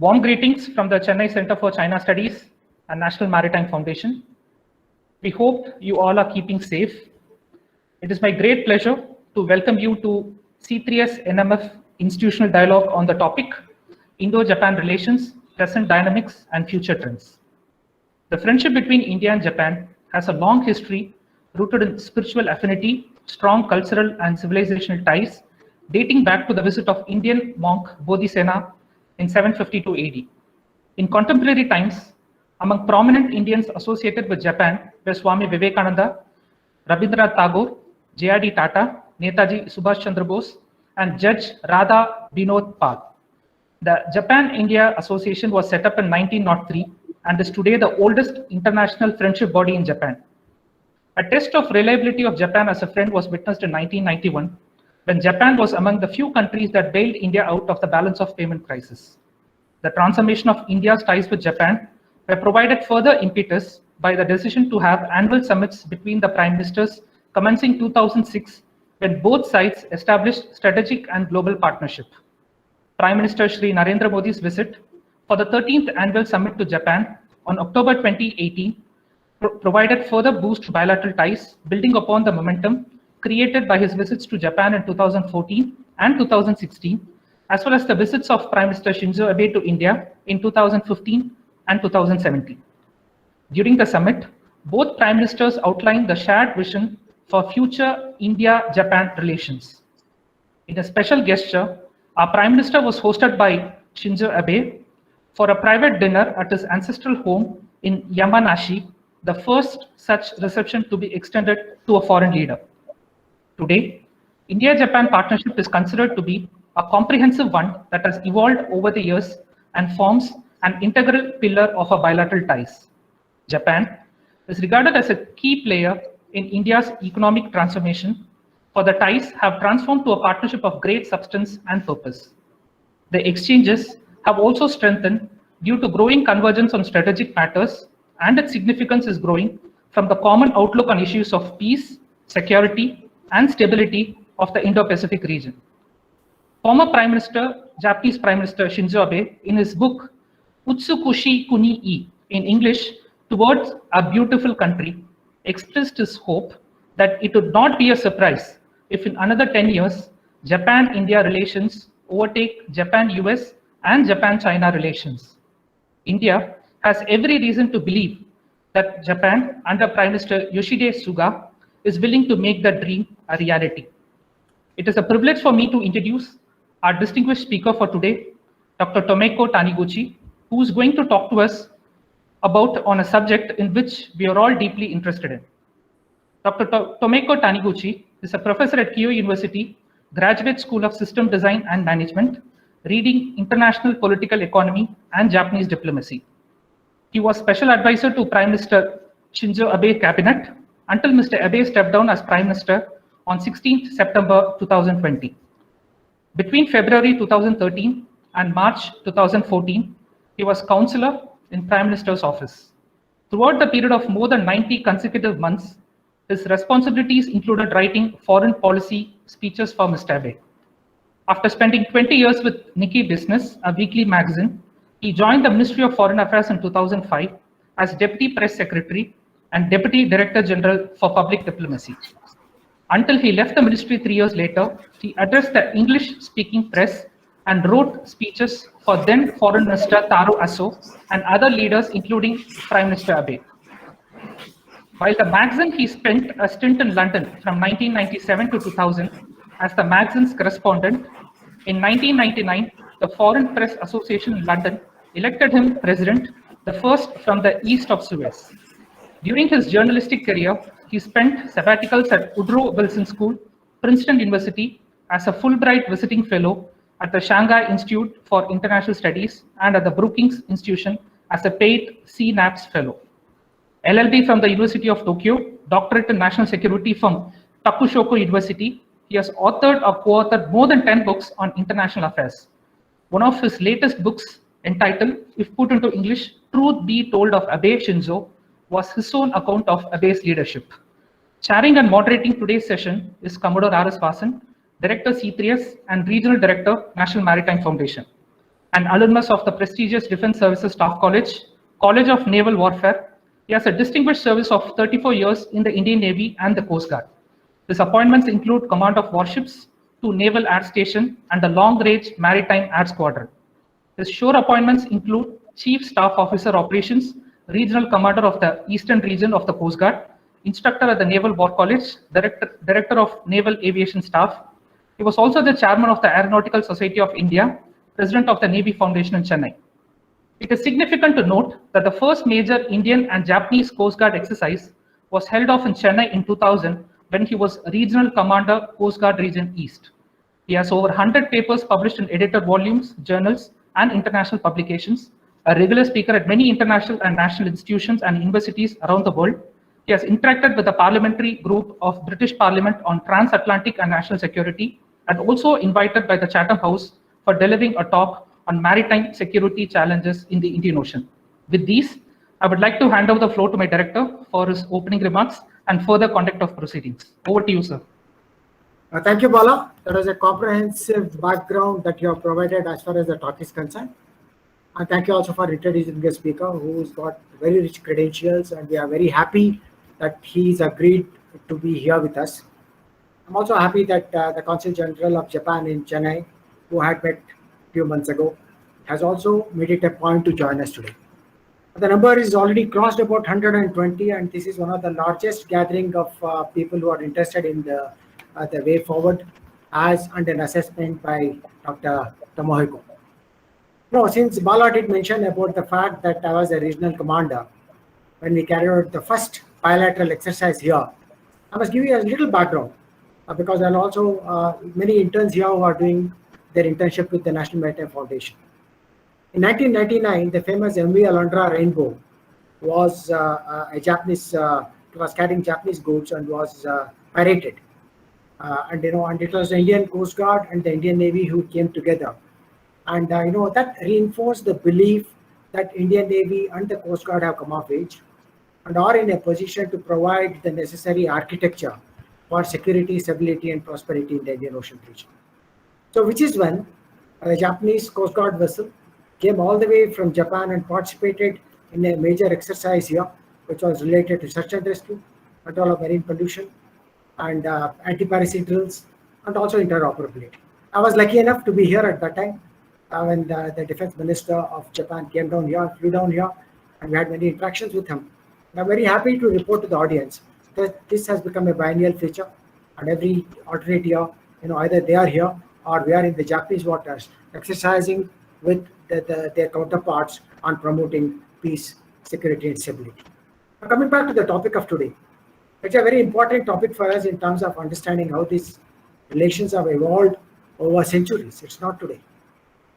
Warm greetings from the Chennai Center for China Studies and National Maritime Foundation. We hope you all are keeping safe. It is my great pleasure to welcome you to C3S-NMF institutional dialogue on the topic Indo-Japan relations, present dynamics and future trends. The friendship between India and Japan has a long history rooted in spiritual affinity, strong cultural and civilizational ties, dating back to the visit of Indian monk Bodhisena in 752 AD. In contemporary times, among prominent Indians associated with Japan were Swami Vivekananda, Rabindranath Tagore, J.R.D. Tata, Netaji Subhash Chandra Bose, and Judge Radha Binod Pal. The Japan-India Association was set up in 1903 and is today the oldest international friendship body in Japan. A test of reliability of Japan as a friend was witnessed in 1991, when Japan was among the few countries that bailed India out of the balance of payment crisis. The transformation of India's ties with Japan were provided further impetus by the decision to have annual summits between the prime ministers commencing 2006, when both sides established strategic and global partnership. Prime Minister Shri Narendra Modi's visit for the 13th annual summit to Japan on October 2018 provided further boost to bilateral ties, building upon the momentum created by his visits to Japan in 2014 and 2016, as well as the visits of Prime Minister Shinzo Abe to India in 2015 and 2017. During the summit, both Prime Ministers outlined the shared vision for future India-Japan relations. In a special gesture, our Prime Minister was hosted by Shinzo Abe for a private dinner at his ancestral home in Yamanashi, the first such reception to be extended to a foreign leader. Today, India-Japan partnership is considered to be a comprehensive one that has evolved over the years and forms an integral pillar of our bilateral ties. Japan is regarded as a key player in India's economic transformation, for the ties have transformed to a partnership of great substance and purpose. The exchanges have also strengthened due to growing convergence on strategic matters, and its significance is growing from the common outlook on issues of peace, security, and stability of the Indo-Pacific region. Former Japanese Prime Minister Shinzo Abe, in his book Utsukushi Kuni-i, in English, Towards a Beautiful Country, expressed his hope that it would not be a surprise if in another 10 years, Japan-India relations overtake Japan-US and Japan-China relations. India has every reason to believe that Japan, under Prime Minister Yoshide Suga, is willing to make that dream a reality. It is a privilege for me to introduce our distinguished speaker for today, Dr. Tomohiko Taniguchi, who is going to talk to us about on a subject in which we are all deeply interested in. Dr. Tomohiko Taniguchi is a professor at Keio University, Graduate School of System Design and Management, reading International Political Economy and Japanese Diplomacy. He was special advisor to Prime Minister Shinzo Abe cabinet until Mr. Abe stepped down as Prime Minister on 16th September 2020. Between February 2013 and March 2014, he was counselor in Prime Minister's office. Throughout the period of more than 90 consecutive months, his responsibilities included writing foreign policy speeches for Mr. Abe. After spending 20 years with Nikkei Business, a weekly magazine, he joined the Ministry of Foreign Affairs in 2005 as Deputy Press Secretary and Deputy Director General for Public Diplomacy. Until he left the ministry 3 years later, he addressed the English-speaking press and wrote speeches for then Foreign Minister Taro Aso and other leaders, including Prime Minister Abe. While the magazine, he spent a stint in London from 1997 to 2000 as the magazine's correspondent. In 1999, the Foreign Press Association in London elected him president, the first from the east of Suez. During his journalistic career, he spent sabbaticals at Woodrow Wilson School, Princeton University, as a Fulbright visiting fellow at the Shanghai Institute for International Studies and at the Brookings Institution as a paid CNAPS fellow. LLB from the University of Tokyo, doctorate in national security from Takushoku University. He has authored or co-authored more than 10 books on international affairs. One of his latest books, entitled, if put into English, Truth Be Told of Abe Shinzo, was his own account of Abe's leadership. Chairing and moderating today's session is Commodore R.S. Vasan, Director C3S and Regional Director, National Maritime Foundation. an alumnus of the prestigious Defense Services Staff College, College of Naval Warfare. He has a distinguished service of 34 years in the Indian Navy and the Coast Guard. His appointments include command of warships, 2 Naval Air Station, and the Long Range Maritime Air Squadron. His shore appointments include Chief Staff Officer Operations, Regional Commander of the Eastern Region of the Coast Guard, Instructor at the Naval War College, Director of Naval Aviation Staff. He was also the Chairman of the Aeronautical Society of India, President of the Navy Foundation in Chennai. It is significant to note that the first major Indian and Japanese Coast Guard exercise was held off in Chennai in 2000 when he was Regional Commander, Coast Guard Region East. He has over 100 papers published in edited volumes, journals, and international publications, a regular speaker at many international and national institutions and universities around the world. He has interacted with the parliamentary group of British Parliament on transatlantic and national security, and also invited by the Chatham House for delivering a talk on maritime security challenges in the Indian Ocean. With these, I would like to hand over the floor to my director for his opening remarks and further conduct of proceedings. Over to you, sir. Thank you, Bala. That was a comprehensive background that you have provided as far as the talk is concerned. And thank you also for introducing the speaker who's got very rich credentials, and we are very happy that he's agreed to be here with us. I'm also happy that the Consul General of Japan in Chennai, who had met a few months ago, has also made it a point to join us today. The number is already crossed about 120, and this is one of the largest gathering of people who are interested in the way forward, as under an assessment by Dr. Tomohiko. No, since Bala did mention about the fact that I was a regional commander when we carried out the first bilateral exercise here, I must give you a little background because there are also many interns here who are doing their internship with the National Maritime Foundation. In 1999, the famous MV Alondra Rainbow was a Japanese, was carrying Japanese goods and was pirated. And it was the Indian Coast Guard and the Indian Navy who came together. And that reinforced the belief that Indian Navy and the Coast Guard have come of age and are in a position to provide the necessary architecture for security, stability, and prosperity in the Indian Ocean region. So, which is when a Japanese Coast Guard vessel came all the way from Japan and participated in a major exercise here, which was related to search and rescue, control of marine pollution, and anti-piracy drills, and also interoperability. I was lucky enough to be here at that time when the defense minister of Japan came down here, flew down here, and we had many interactions with him. And I'm very happy to report to the audience that this has become a biennial feature, and every alternate year, either they are here or we are in the Japanese waters exercising with their counterparts on promoting peace, security, and stability. Now, coming back to the topic of today, it's a very important topic for us in terms of understanding how these relations have evolved over centuries. It's not today.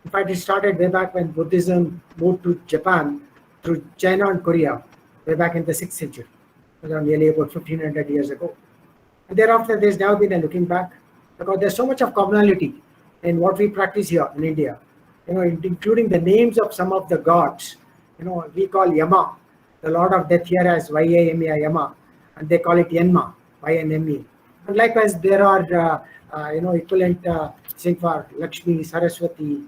In fact, it started way back when Buddhism moved to Japan through China and Korea, way back in the 6th century, nearly about 1500 years ago. And thereafter, there's now been a looking back because there's so much of commonality in what we practice here in India, including the names of some of the gods. We call Yama, the Lord of Death here as Yama, Yama, and they call it Yanma, Ynme. And likewise, there are equivalent thing for Lakshmi, Saraswati,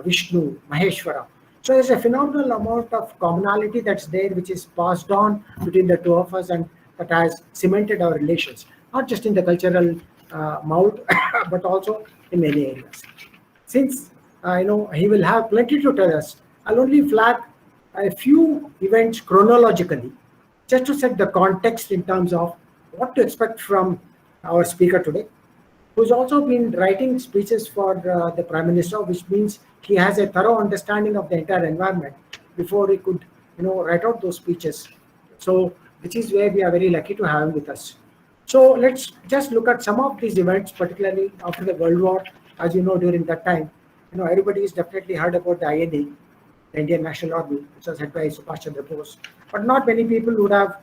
Vishnu, Maheshwara. So there's a phenomenal amount of commonality that's there, which is passed on between the two of us, and that has cemented our relations, not just in the cultural mode, but also in many areas. Since he will have plenty to tell us, I'll only flag a few events chronologically, just to set the context in terms of what to expect from our speaker today, who's also been writing speeches for the Prime Minister, which means he has a thorough understanding of the entire environment before he could, write out those speeches. So, which is where we are very lucky to have him with us. So, let's just look at some of these events, particularly after the World War. As you know, during that time, everybody has definitely heard about the INA, the Indian National Army, which was headed by Subhash Chandra Bose. But not many people would have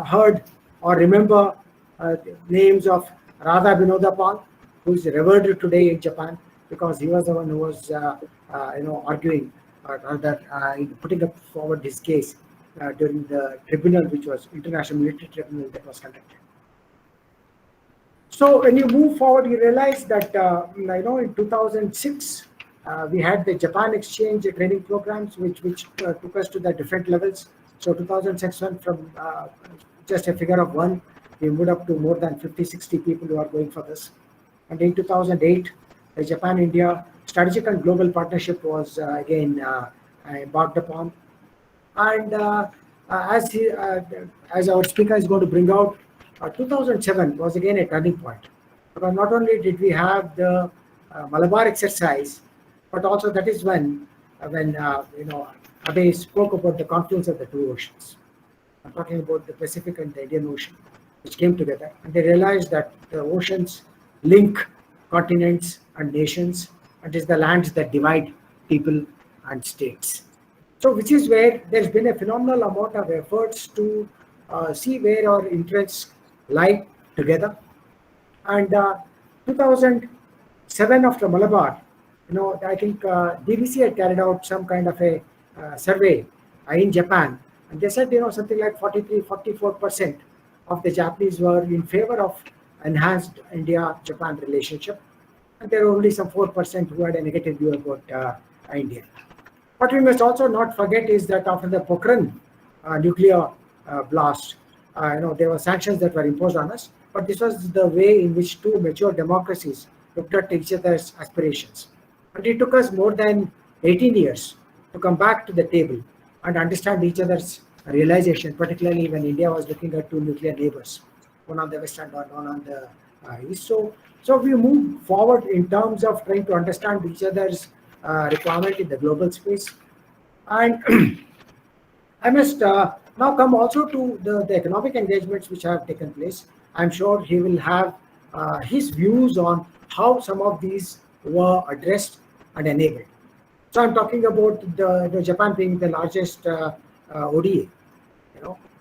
heard or remember the names of Radha Vinodapal, who is revered today in Japan because he was the one who was, arguing or rather putting up forward his case during the tribunal, which was International Military Tribunal that was conducted. So when you move forward, you realize that in 2006, We had the Japan exchange training programs, which took us to the different levels. So 2006 went from just a figure of one, we moved up to more than 50, 60 people who are going for this. And in 2008, the Japan-India strategic and global partnership was again embarked upon. And as our speaker is going to bring out, 2007 was again a turning point. Because not only did we have the Malabar exercise, but also that is when Abe spoke about the confluence of the two oceans. I'm talking about the Pacific and the Indian Ocean, which came together, and they realized that the oceans link continents and nations, and is the lands that divide people and states. So, which is where there's been a phenomenal amount of efforts to see where our interests lie together. And 2007, after Malabar, I think DVC had carried out some kind of a survey in Japan, and they said, something like 44% of the Japanese were in favor of enhanced India-Japan relationship, and there were only some 4% who had a negative view about India. What we must also not forget is that after the Pokhran nuclear blast, there were sanctions that were imposed on us, but this was the way in which two mature democracies looked at each other's aspirations. And it took us more than 18 years to come back to the table and understand each other's realization, particularly when India was looking at two nuclear neighbors, one on the west and one on the east. So we moved forward in terms of trying to understand each other's requirement in the global space. And I must now come also to the economic engagements which have taken place. I'm sure he will have his views on how some of these were addressed and enabled. So I'm talking about the Japan being the largest ODA.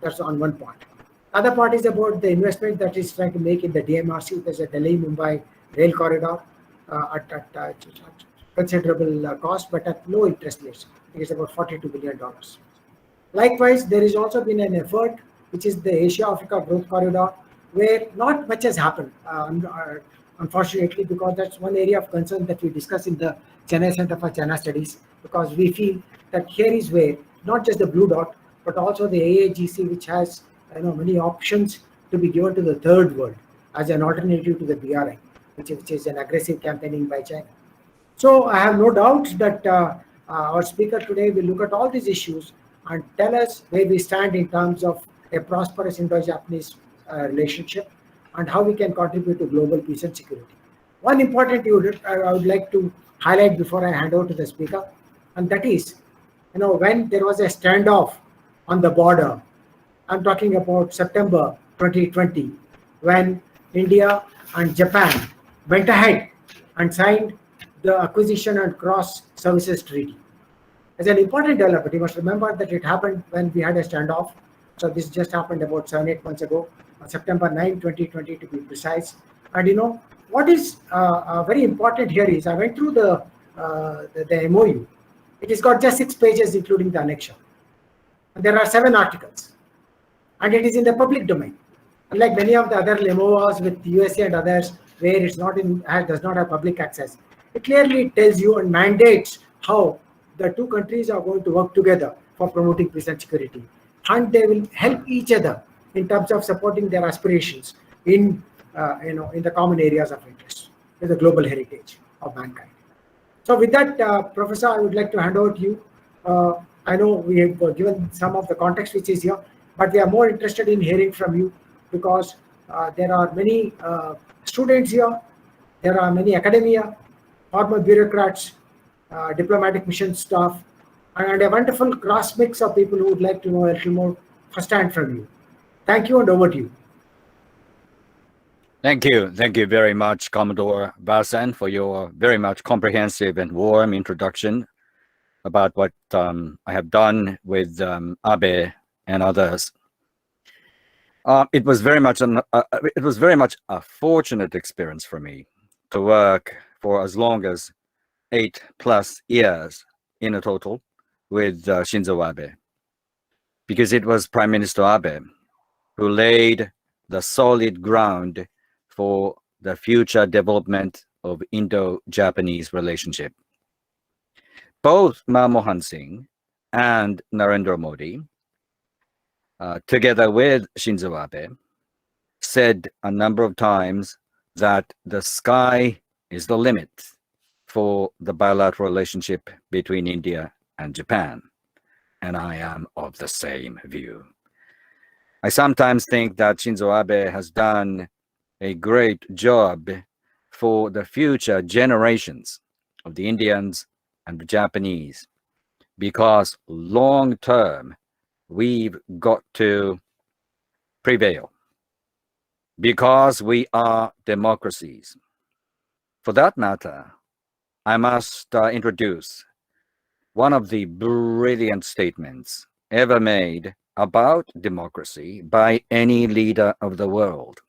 That's on one part. Other part is about the investment that is trying to make in the DMRC. There's a Delhi-Mumbai rail corridor at considerable cost, but at low interest rates. It is about $42 billion. Likewise, there has also been an effort, which is the Asia-Africa Growth Corridor, where not much has happened, unfortunately, because that's one area of concern that we discuss in the Chennai Center for China Studies, because we feel that here is where not just the blue dot, but also the AAGC, which has many options to be given to the third world as an alternative to the BRI, which is an aggressive campaigning by China. So I have no doubt that our speaker today will look at all these issues and tell us where we stand in terms of a prosperous Indo-Japanese relationship and how we can contribute to global peace and security. One important unit I would like to highlight before I hand over to the speaker, and that is, when there was a standoff on the border, I'm talking about September 2020, when India and Japan went ahead and signed the Acquisition and Cross Services Treaty. As an important development, you must remember that it happened when we had a standoff. So this just happened about 7-8 months ago, on September 9, 2020 to be precise. And what is very important here is, I went through the MOU. It has got just 6 pages, including the annexure. And there are 7 articles. And it is in the public domain. Unlike many of the other MOUs with USA and others, where it's not does not have public access. It clearly tells you and mandates how the two countries are going to work together for promoting peace and security. And they will help each other in terms of supporting their aspirations in the common areas of interest, in the global heritage of mankind. So with that, Professor, I would like to hand over to you. I know we have given some of the context which is here, but we are more interested in hearing from you because there are many students here, there are many academia, former bureaucrats, diplomatic mission staff, and a wonderful cross mix of people who would like to know a little more firsthand from you. Thank you, and over to you. Thank you very much, Commodore Basan, for your very much comprehensive and warm introduction about what I have done with Abe and others. It was very much a fortunate experience for me to work for as long as 8+ years in a total with Shinzo Abe, because it was Prime Minister Abe who laid the solid ground for the future development of Indo-Japanese relationship. both Manmohan Singh and Narendra Modi, together with Shinzo Abe, said a number of times that the sky is the limit for the bilateral relationship between India and Japan. And I am of the same view. I sometimes think that Shinzo Abe has done a great job for the future generations of the Indians and the Japanese, because long term, we've got to prevail, because we are democracies. For that matter, I must introduce one of the brilliant statements ever made about democracy by any leader of the world.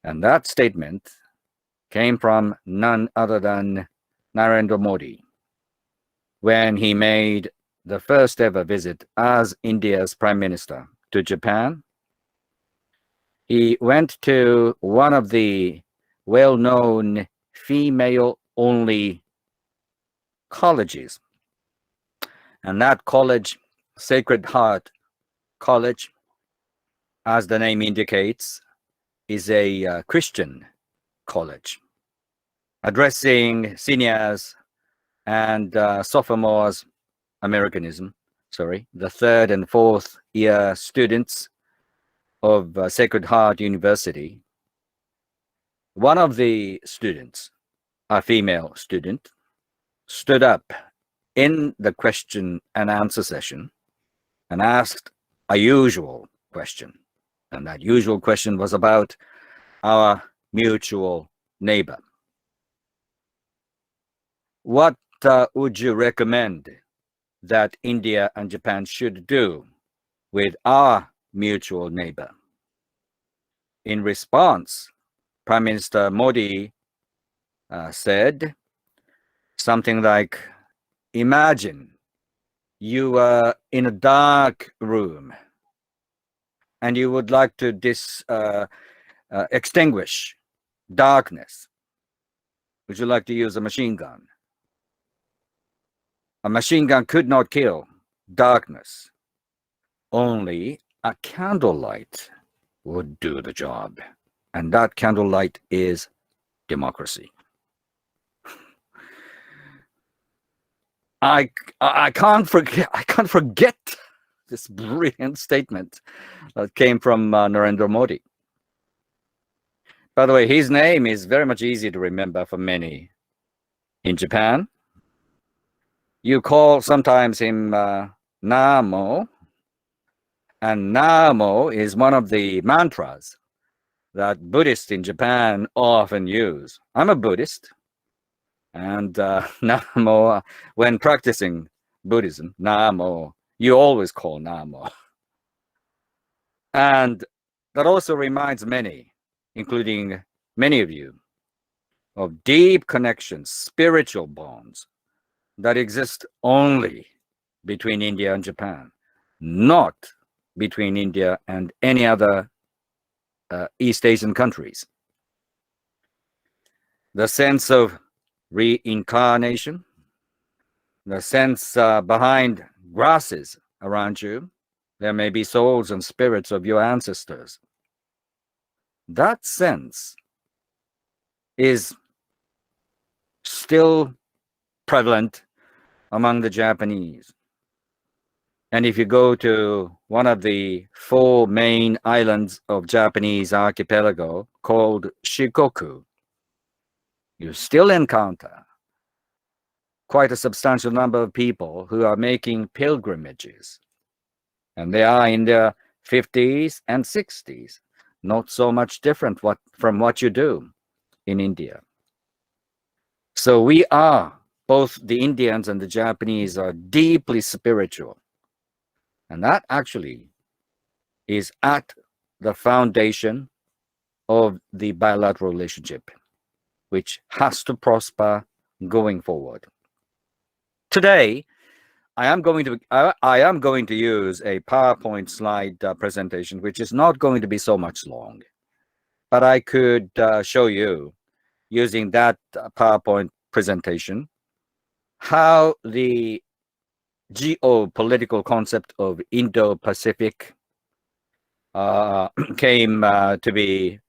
And that statement came from none other than Narendra Modi, when he made the first ever visit as India's Prime Minister to Japan. He went to one of the well-known female-only colleges. And that college, Sacred Heart College, as the name indicates, is a Christian college, addressing seniors and sophomores, the third and fourth year students of Sacred Heart University. One of the students, a female student, stood up in the question and answer session and asked a usual question. And that usual question was about our mutual neighbor. What would you recommend that India and Japan should do with our mutual neighbor? In response, Prime Minister Modi said something like, imagine you are in a dark room and you would like to extinguish darkness. Would you like to use a machine gun? A machine gun could not kill darkness. Only a candlelight would do the job. And that candlelight is democracy. I can't forget this brilliant statement that came from Narendra Modi. By the way, his name is very much easy to remember for many in Japan. You call sometimes him Namo, and Namo is one of the mantras that Buddhists in Japan often use. I'm a Buddhist, and Namo, when practicing Buddhism, Namo, you always call Namo. And that also reminds many, including many of you, of deep connections, spiritual bonds that exist only between India and Japan, not between India and any other East Asian countries. The sense of reincarnation, the sense behind grasses around you, there may be souls and spirits of your ancestors. That sense is still prevalent among the Japanese. And if you go to one of the 4 main islands of Japanese archipelago called Shikoku, you still encounter quite a substantial number of people who are making pilgrimages. And they are in their 50s and 60s, not so much different from what you do in India. So we are, both the Indians and the Japanese are deeply spiritual. And that actually is at the foundation of the bilateral relationship, which has to prosper going forward. Today, I am going to use a PowerPoint slide presentation, which is not going to be so much long, but I could show you using that PowerPoint presentation how the geopolitical concept of Indo-Pacific came to be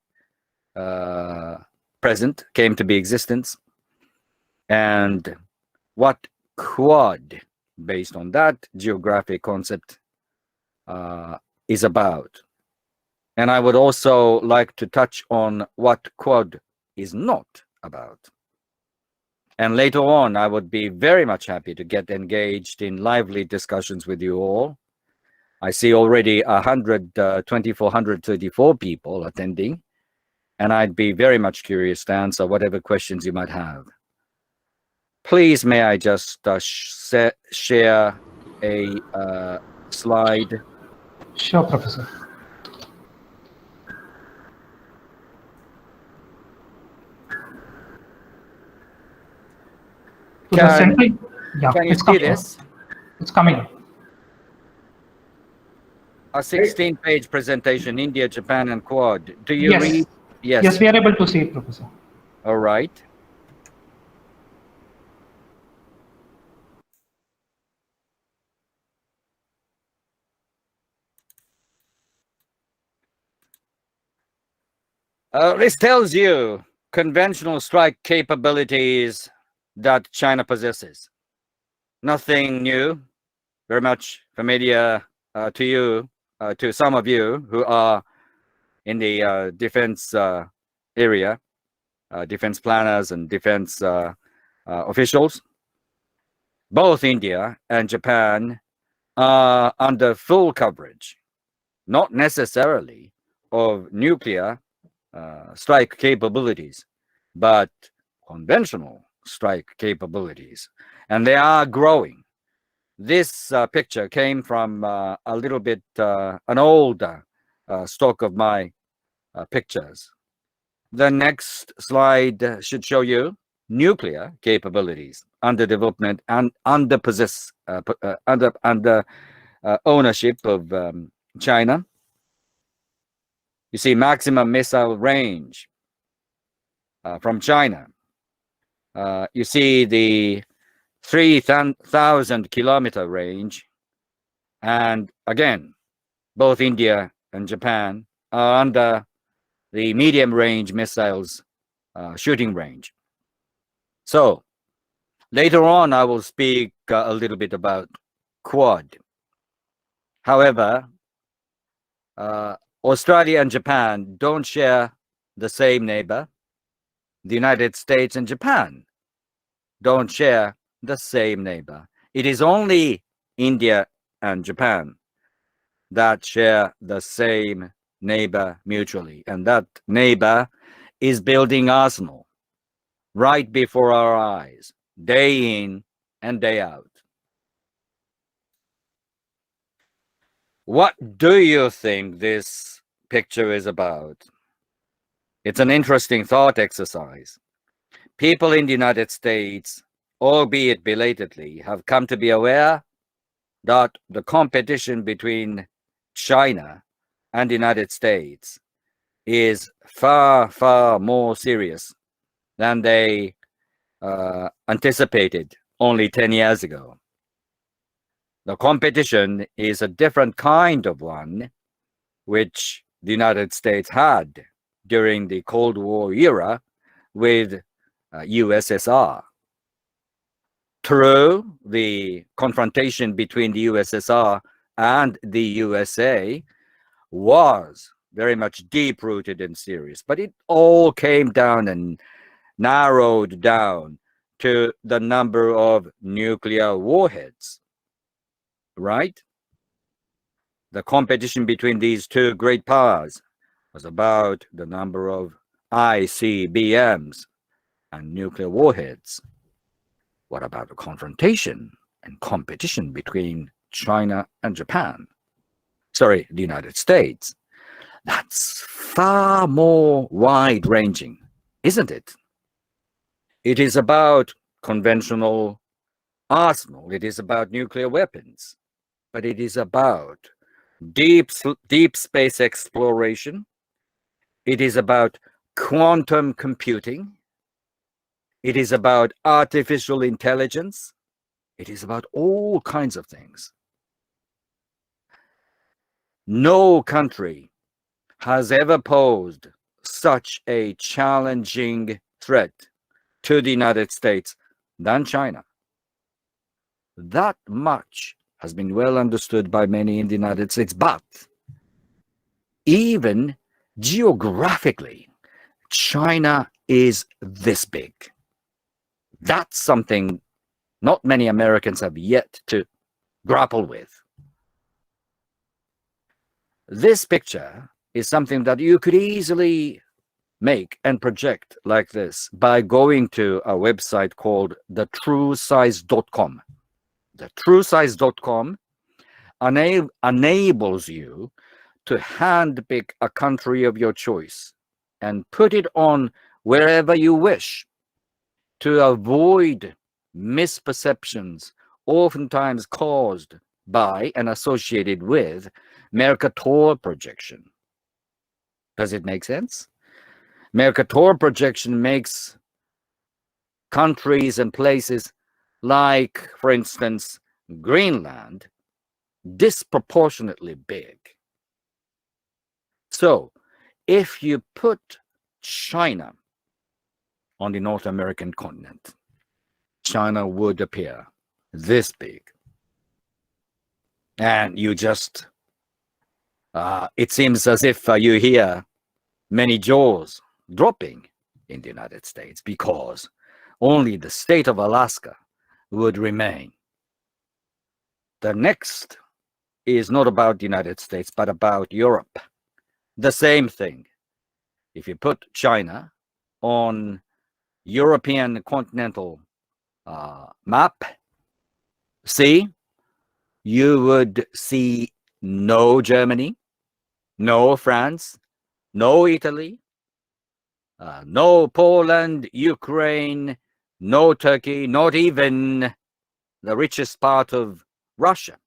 present, came to be existence, and what Quad, based on that geographic concept, is about. And I would also like to touch on what Quad is not about. And later on, I would be very much happy to get engaged in lively discussions with you all. I see already 134 people attending, and I'd be very much curious to answer whatever questions you might have. Please, may I just share a slide? Sure, Professor. To the center, yeah, Can you it's see coming. this? It's coming. A 16-page presentation, India, Japan, and Quad. Do you Yes. read? Yes. Yes, we are able to see it, Professor. All right. This tells you conventional strike capabilities that China possesses. Nothing new, very much familiar to you, to some of you who are in the defense area, defense planners and defense officials. Both India and Japan are under full coverage, not necessarily of nuclear strike capabilities, but conventional strike capabilities, and they are growing. This picture came from a little bit an old stock of my pictures. The next slide should show you nuclear capabilities under development and under ownership of China. You see maximum missile range from China. You see the 3,000-kilometer range. And again, both India and Japan are under the medium-range missiles shooting range. So later on, I will speak a little bit about Quad. However, Australia and Japan don't share the same neighbor. The United States and Japan don't share the same neighbor. It is only India and Japan that share the same neighbor mutually. And that neighbor is building arsenal right before our eyes, day in and day out. What do you think this picture is about? It's an interesting thought exercise. People in the United States, albeit belatedly, have come to be aware that the competition between China and the United States is far, far more serious than they anticipated only 10 years ago. The competition is a different kind of one, which the United States had during the Cold War era with USSR. True, the confrontation between the USSR and the USA was very much deep-rooted and serious, but it all came down and narrowed down to the number of nuclear warheads, right? The competition between these two great powers was about the number of ICBMs and nuclear warheads. What about the confrontation and competition between China and Japan? Sorry, the United States. That's far more wide-ranging, isn't it? It is about conventional arsenal. It is about nuclear weapons, but it is about deep space exploration. It is about quantum computing. It is about artificial intelligence. It is about all kinds of things. No country has ever posed such a challenging threat to the United States than China. That much has been well understood by many in the United States, but even geographically, China is this big. That's something not many Americans have yet to grapple with. This picture is something that you could easily make and project like this by going to a website called thetruesize.com. The TrueSize.com enables you to handpick a country of your choice and put it on wherever you wish to avoid misperceptions oftentimes caused by and associated with Mercator projection. Does it make sense? Mercator projection makes countries and places like, for instance, Greenland disproportionately big. So if you put China on the North American continent, China would appear this big. And you just, it seems as if you hear many jaws dropping in the United States because only the state of Alaska would remain. The next is not about the United States, but about Europe. The same thing. If you put China on European continental map, you would see no Germany, no France, no Italy, no Poland, Ukraine, no Turkey, not even the richest part of Russia.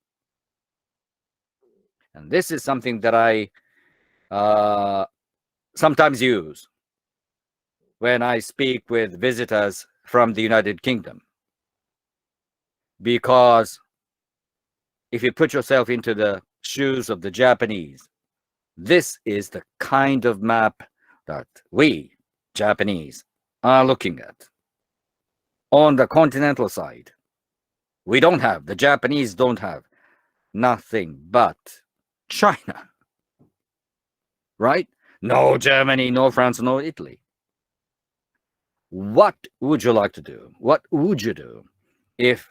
And this is something that I sometimes use when I speak with visitors from the United Kingdom. Because if you put yourself into the shoes of the Japanese, this is the kind of map that we, Japanese, are looking at. On the continental side, the Japanese don't have nothing but China, right? No Germany, no France, no Italy. What would you like to do? What would you do if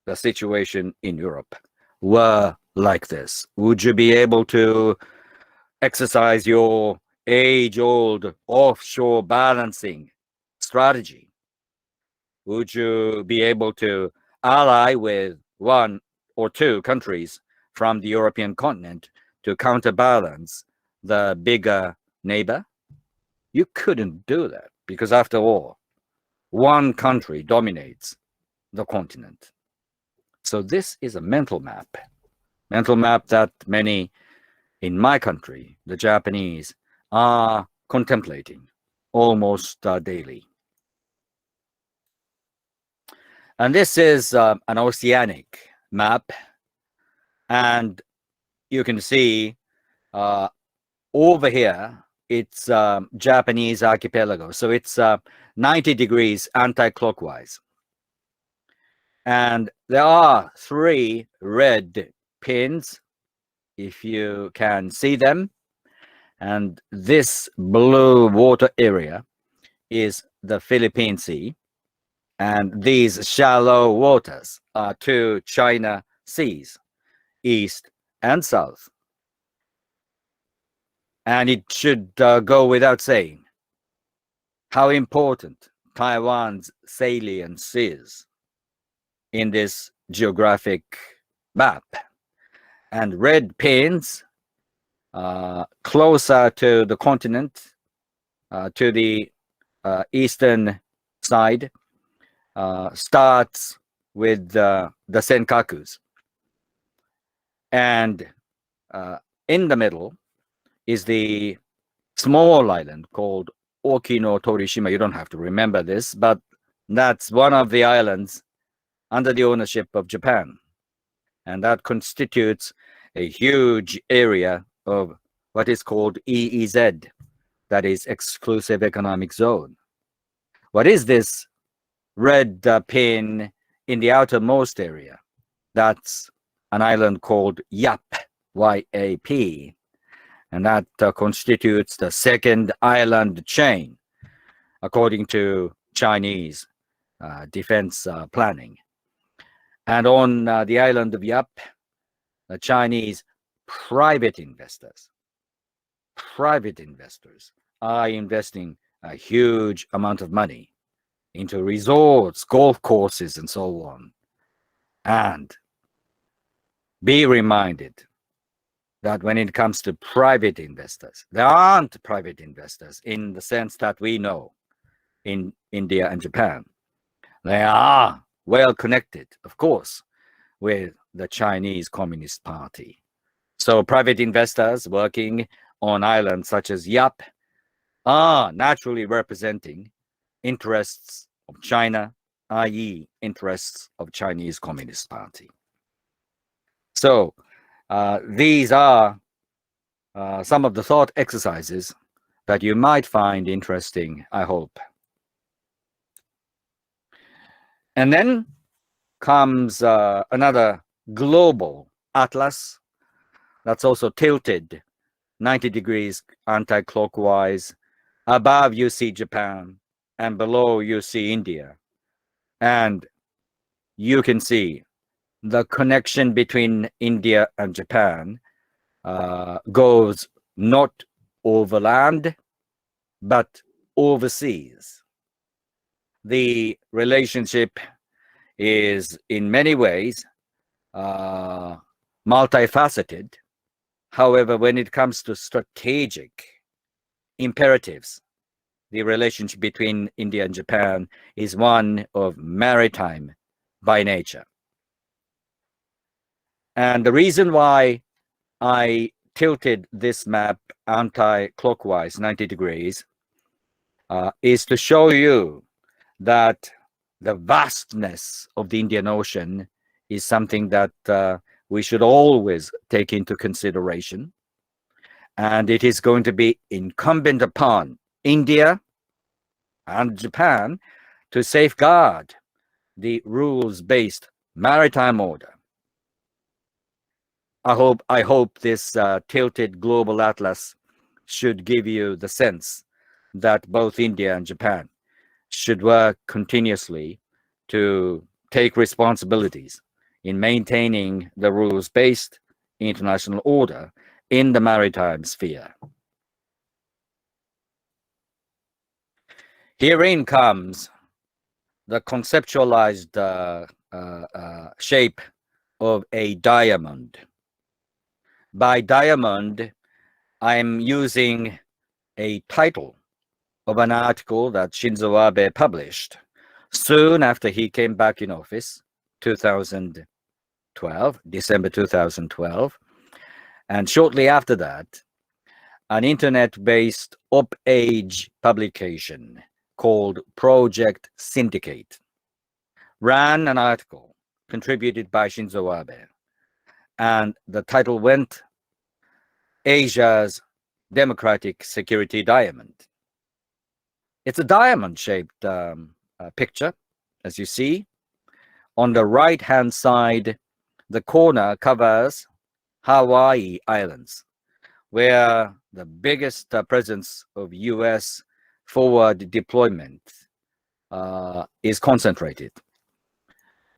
the situation in Europe were like this? Would you be able to exercise your age-old offshore balancing strategy? Would you be able to ally with one or two countries from the European continent to counterbalance the bigger neighbor? You couldn't do that because, after all, one country dominates the continent. So this is a mental map that many in my country, the Japanese, are contemplating almost daily. And this is an oceanic map. And you can see over here, it's Japanese archipelago. So it's 90 degrees anti-clockwise. And there are 3 red pins, if you can see them. And this blue water area is the Philippine Sea. And these shallow waters are 2 China seas, east and south. And it should go without saying how important Taiwan's salience is in this geographic map. And red pins closer to the continent, to the eastern side, starts with the Senkakus. And in the middle is the small island called Okino Torishima. You don't have to remember this, but that's one of the islands under the ownership of Japan. And that constitutes a huge area of what is called EEZ, that is Exclusive Economic Zone. What is this red pin in the outermost area? That's an island called YAP, Y-A-P, and that constitutes the second island chain, according to Chinese defense planning. And on the island of Yap, the Chinese private investors are investing a huge amount of money into resorts, golf courses, and so on. And be reminded that when it comes to private investors, there aren't private investors in the sense that we know in India and Japan. They are well connected, of course, with the Chinese Communist Party. So private investors working on islands such as Yap are naturally representing interests of China, i.e. interests of Chinese Communist Party. So these are some of the thought exercises that you might find interesting, I hope. And then comes another global atlas that's also tilted 90 degrees anti-clockwise. Above you see Japan, and below you see India. And you can see the connection between India and Japan goes not overland, but overseas. The relationship is in many ways multifaceted. However, when it comes to strategic imperatives, the relationship between India and Japan is one of maritime by nature. And the reason why I tilted this map anti-clockwise 90 degrees is to show you that the vastness of the Indian Ocean is something that we should always take into consideration. And it is going to be incumbent upon India and Japan to safeguard the rules-based maritime order. I hope this tilted global atlas should give you the sense that both India and Japan should work continuously to take responsibilities in maintaining the rules-based international order in the maritime sphere. Herein comes the conceptualized shape of a diamond. By diamond, I'm using a title of an article that Shinzo Abe published soon after he came back in office, 2012, December 2012. And shortly after that, an internet-based op-ed publication called Project Syndicate ran an article contributed by Shinzo Abe. And the title went, Asia's Democratic Security Diamond. It's a diamond-shaped picture, as you see. On the right-hand side, the corner covers Hawaii Islands, where the biggest presence of US forward deployment is concentrated.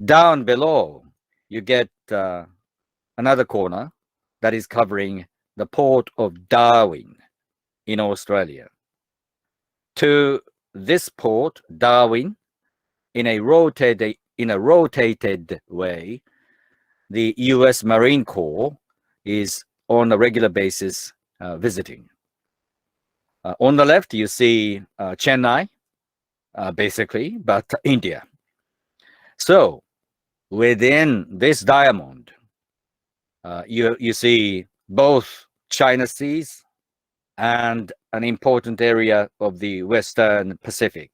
Down below, you get another corner that is covering the port of Darwin in Australia. To this port, Darwin, in a rotated way, the US Marine Corps is on a regular basis visiting. On the left, you see Chennai, basically, but India. So within this diamond, you see both China Seas and an important area of the Western Pacific.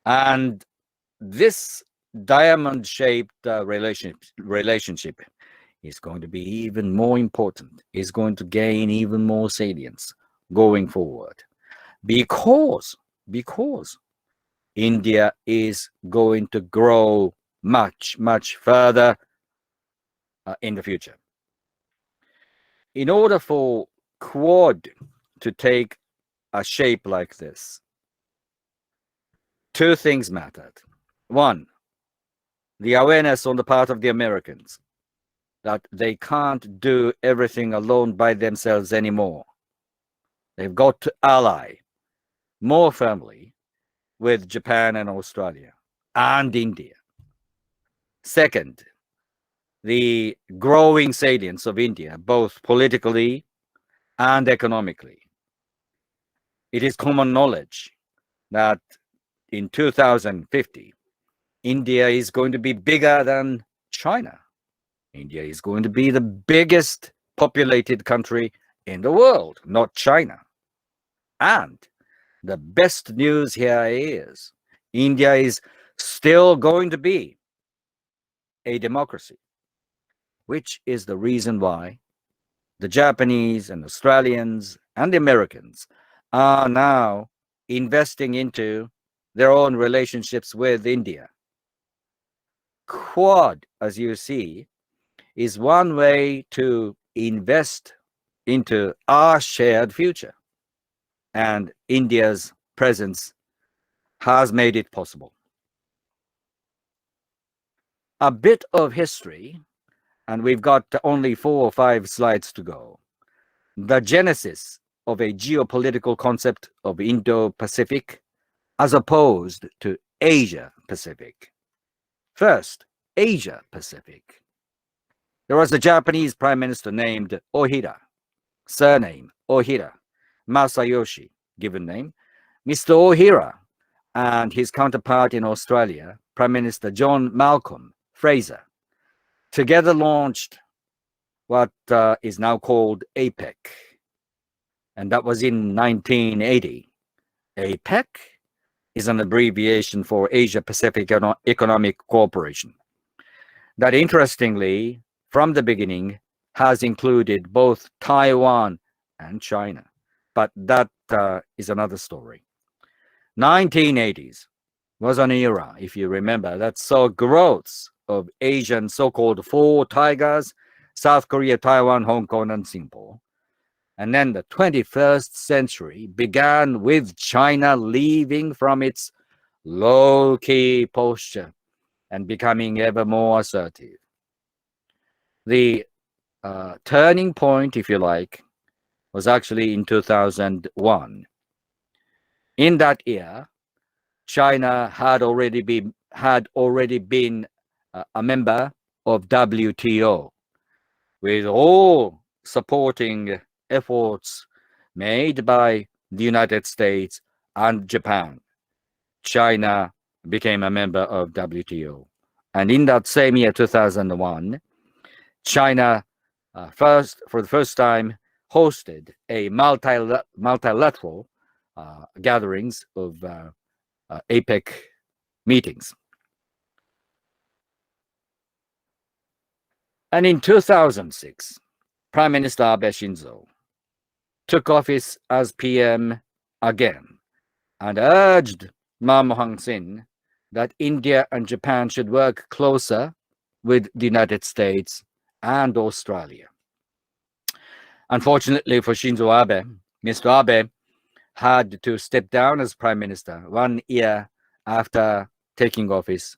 And this diamond-shaped relationship is going to be even more important, is going to gain even more salience going forward, because India is going to grow much further in the future. In order for Quad to take a shape like this, two things mattered. One, the awareness on the part of the Americans that they can't do everything alone by themselves anymore. They've got to ally more firmly with Japan and Australia and India. Second, the growing salience of India, both politically and economically. It is common knowledge that in 2050, India is going to be bigger than China. India is going to be the biggest populated country in the world, not China. And the best news here is India is still going to be a democracy, which is the reason why the Japanese and Australians and the Americans are now investing into their own relationships with India. Quad, as you see, is one way to invest into our shared future. And India's presence has made it possible. A bit of history, and we've got only 4 or 5 slides to go. The genesis of a geopolitical concept of Indo-Pacific as opposed to Asia-Pacific. First, Asia-Pacific. There was a Japanese prime minister named Ohira, surname Ohira, Masayoshi, given name, Mr. Ohira, and his counterpart in Australia, Prime Minister John Malcolm Fraser, together launched what is now called APEC, and that was in 1980. APEC is an abbreviation for Asia Pacific Economic Cooperation, that interestingly, from the beginning, has included both Taiwan and China, but that is another story. 1980s was an era, if you remember, that saw growth of Asian so-called 4 tigers, South Korea, Taiwan, Hong Kong, and Singapore. And then the 21st century began with China leaving from its low-key posture and becoming ever more assertive. The turning point, if you like, was actually in 2001. In that year, China had already been a member of WTO, with all supporting efforts made by the United States and Japan. China became a member of WTO. And in that same year, 2001, China for the first time hosted a multilateral gatherings of APEC meetings. And in 2006, Prime Minister Abe Shinzo took office as PM again and urged Manmohan Singh that India and Japan should work closer with the United States and Australia. Unfortunately for Shinzo Abe, Mr. Abe had to step down as Prime Minister 1 year after taking office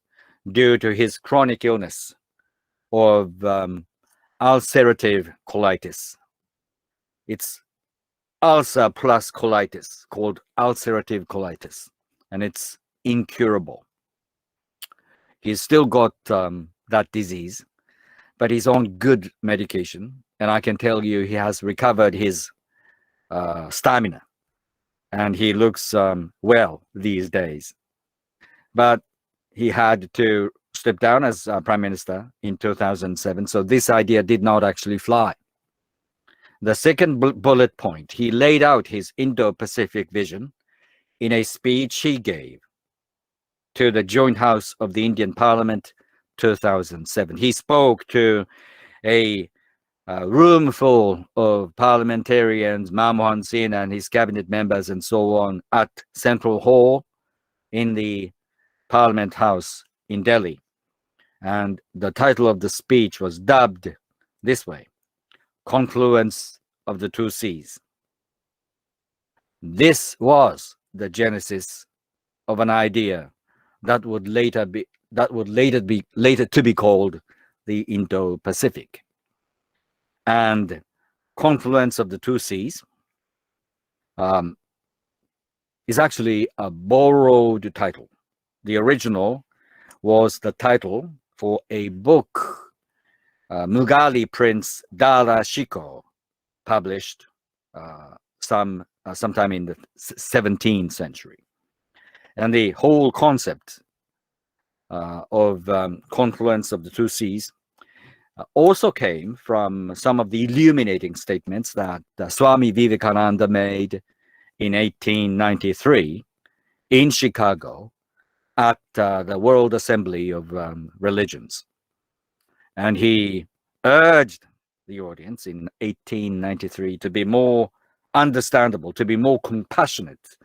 due to his chronic illness of ulcerative colitis. It's ulcer plus colitis, called ulcerative colitis, and it's incurable. He's still got that disease, but he's on good medication, and I can tell you he has recovered his stamina, and he looks well these days. But he had to step down as Prime Minister in 2007, so this idea did not actually fly. The second bullet point, he laid out his Indo-Pacific vision in a speech he gave to the Joint House of the Indian Parliament 2007. He spoke to a room full of parliamentarians, Manmohan Singh and his cabinet members and so on, at Central Hall in the Parliament House in Delhi. And the title of the speech was dubbed this way: Confluence of the Two Seas. This was the genesis of an idea that would later to be called the Indo-Pacific. And Confluence of the Two Seas is actually a borrowed title. The original was the title for a book Mughali Prince Dara Shikoh published sometime in the 17th century. And the whole concept of Confluence of the Two Seas also came from some of the illuminating statements that Swami Vivekananda made in 1893 in Chicago at the World Assembly of Religions. And he urged the audience in 1893 to be more understandable, to be more compassionate,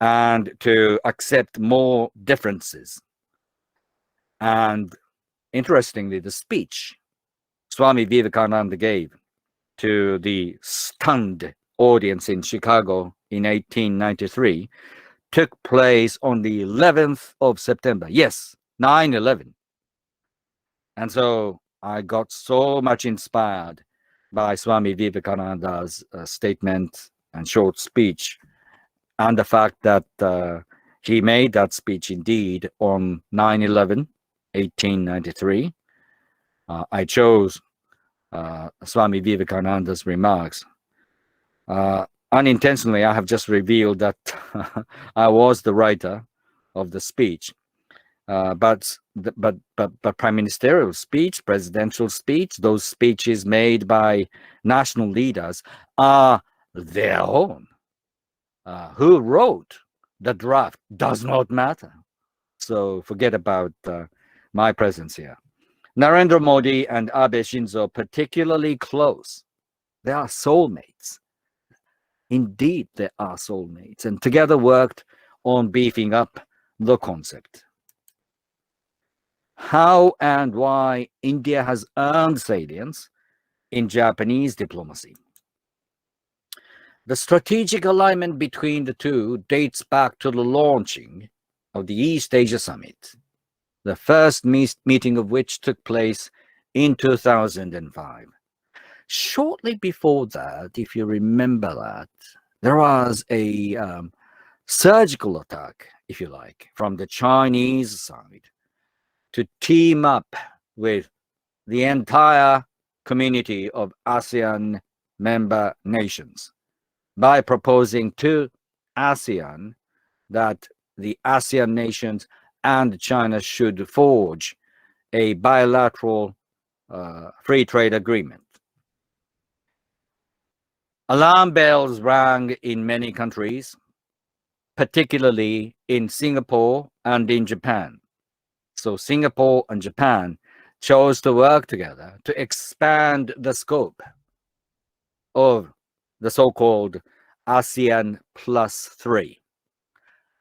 and to accept more differences. And interestingly, the speech Swami Vivekananda gave to the stunned audience in Chicago in 1893 took place on the 11th of September. Yes, 9/11. And so I got so much inspired by Swami Vivekananda's statement and short speech, and the fact that he made that speech indeed on 9/11, 1893. I chose Swami Vivekananda's remarks. Unintentionally, I have just revealed that I was the writer of the speech. But prime ministerial speech, presidential speech, those speeches made by national leaders are their own. Who wrote the draft does not matter. So forget about my presence here. Narendra Modi and Abe Shinzo particularly close. They are soulmates. Indeed, they are soulmates, and together worked on beefing up the concept. How and why India has earned salience in Japanese diplomacy. The strategic alignment between the two dates back to the launching of the East Asia Summit, the first meeting of which took place in 2005. Shortly before that, if you remember that, there was a surgical attack, if you like, from the Chinese side to team up with the entire community of ASEAN member nations by proposing to ASEAN that the ASEAN nations and China should forge a bilateral free trade agreement. Alarm bells rang in many countries, particularly in Singapore and in Japan. So Singapore and Japan chose to work together to expand the scope of the so-called ASEAN plus 3.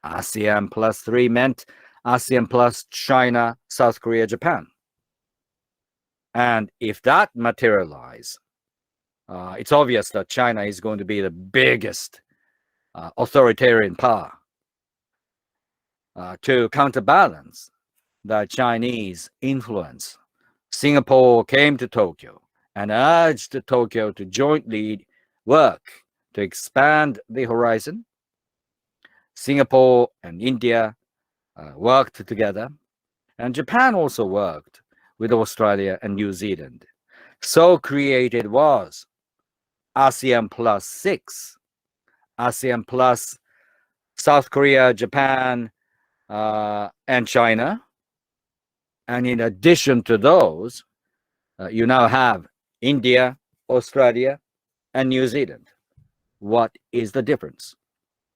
ASEAN plus 3 meant ASEAN plus China, South Korea, Japan. And if that materializes, it's obvious that China is going to be the biggest authoritarian power. To counterbalance the Chinese influence, Singapore came to Tokyo and urged Tokyo to jointly work to expand the horizon. Singapore and India worked together, and Japan also worked with Australia and New Zealand. So created was ASEAN plus 6, ASEAN plus South Korea, Japan, and China. And in addition to those, you now have India, Australia, and New Zealand. What is the difference?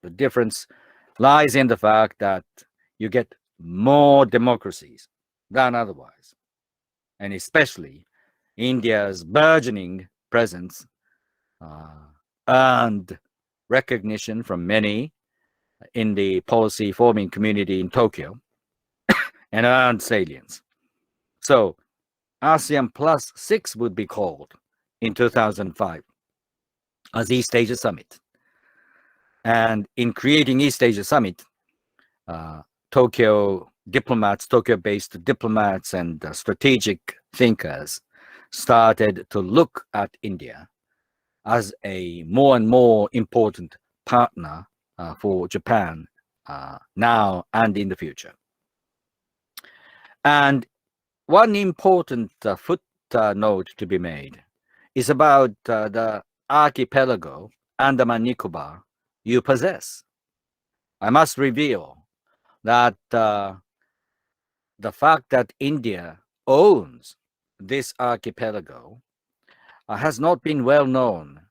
The difference lies in the fact that you get more democracies than otherwise, and especially India's burgeoning presence earned recognition from many in the policy forming community in Tokyo and earned salience. So ASEAN Plus 6 would be called in 2005 as East Asia Summit. And in creating East Asia Summit, Tokyo-based diplomats and strategic thinkers started to look at India as a more and more important partner for Japan now and in the future. And one important footnote to be made is about the archipelago Andaman Nicobar you possess. I must reveal that the fact that India owns this archipelago has not been well known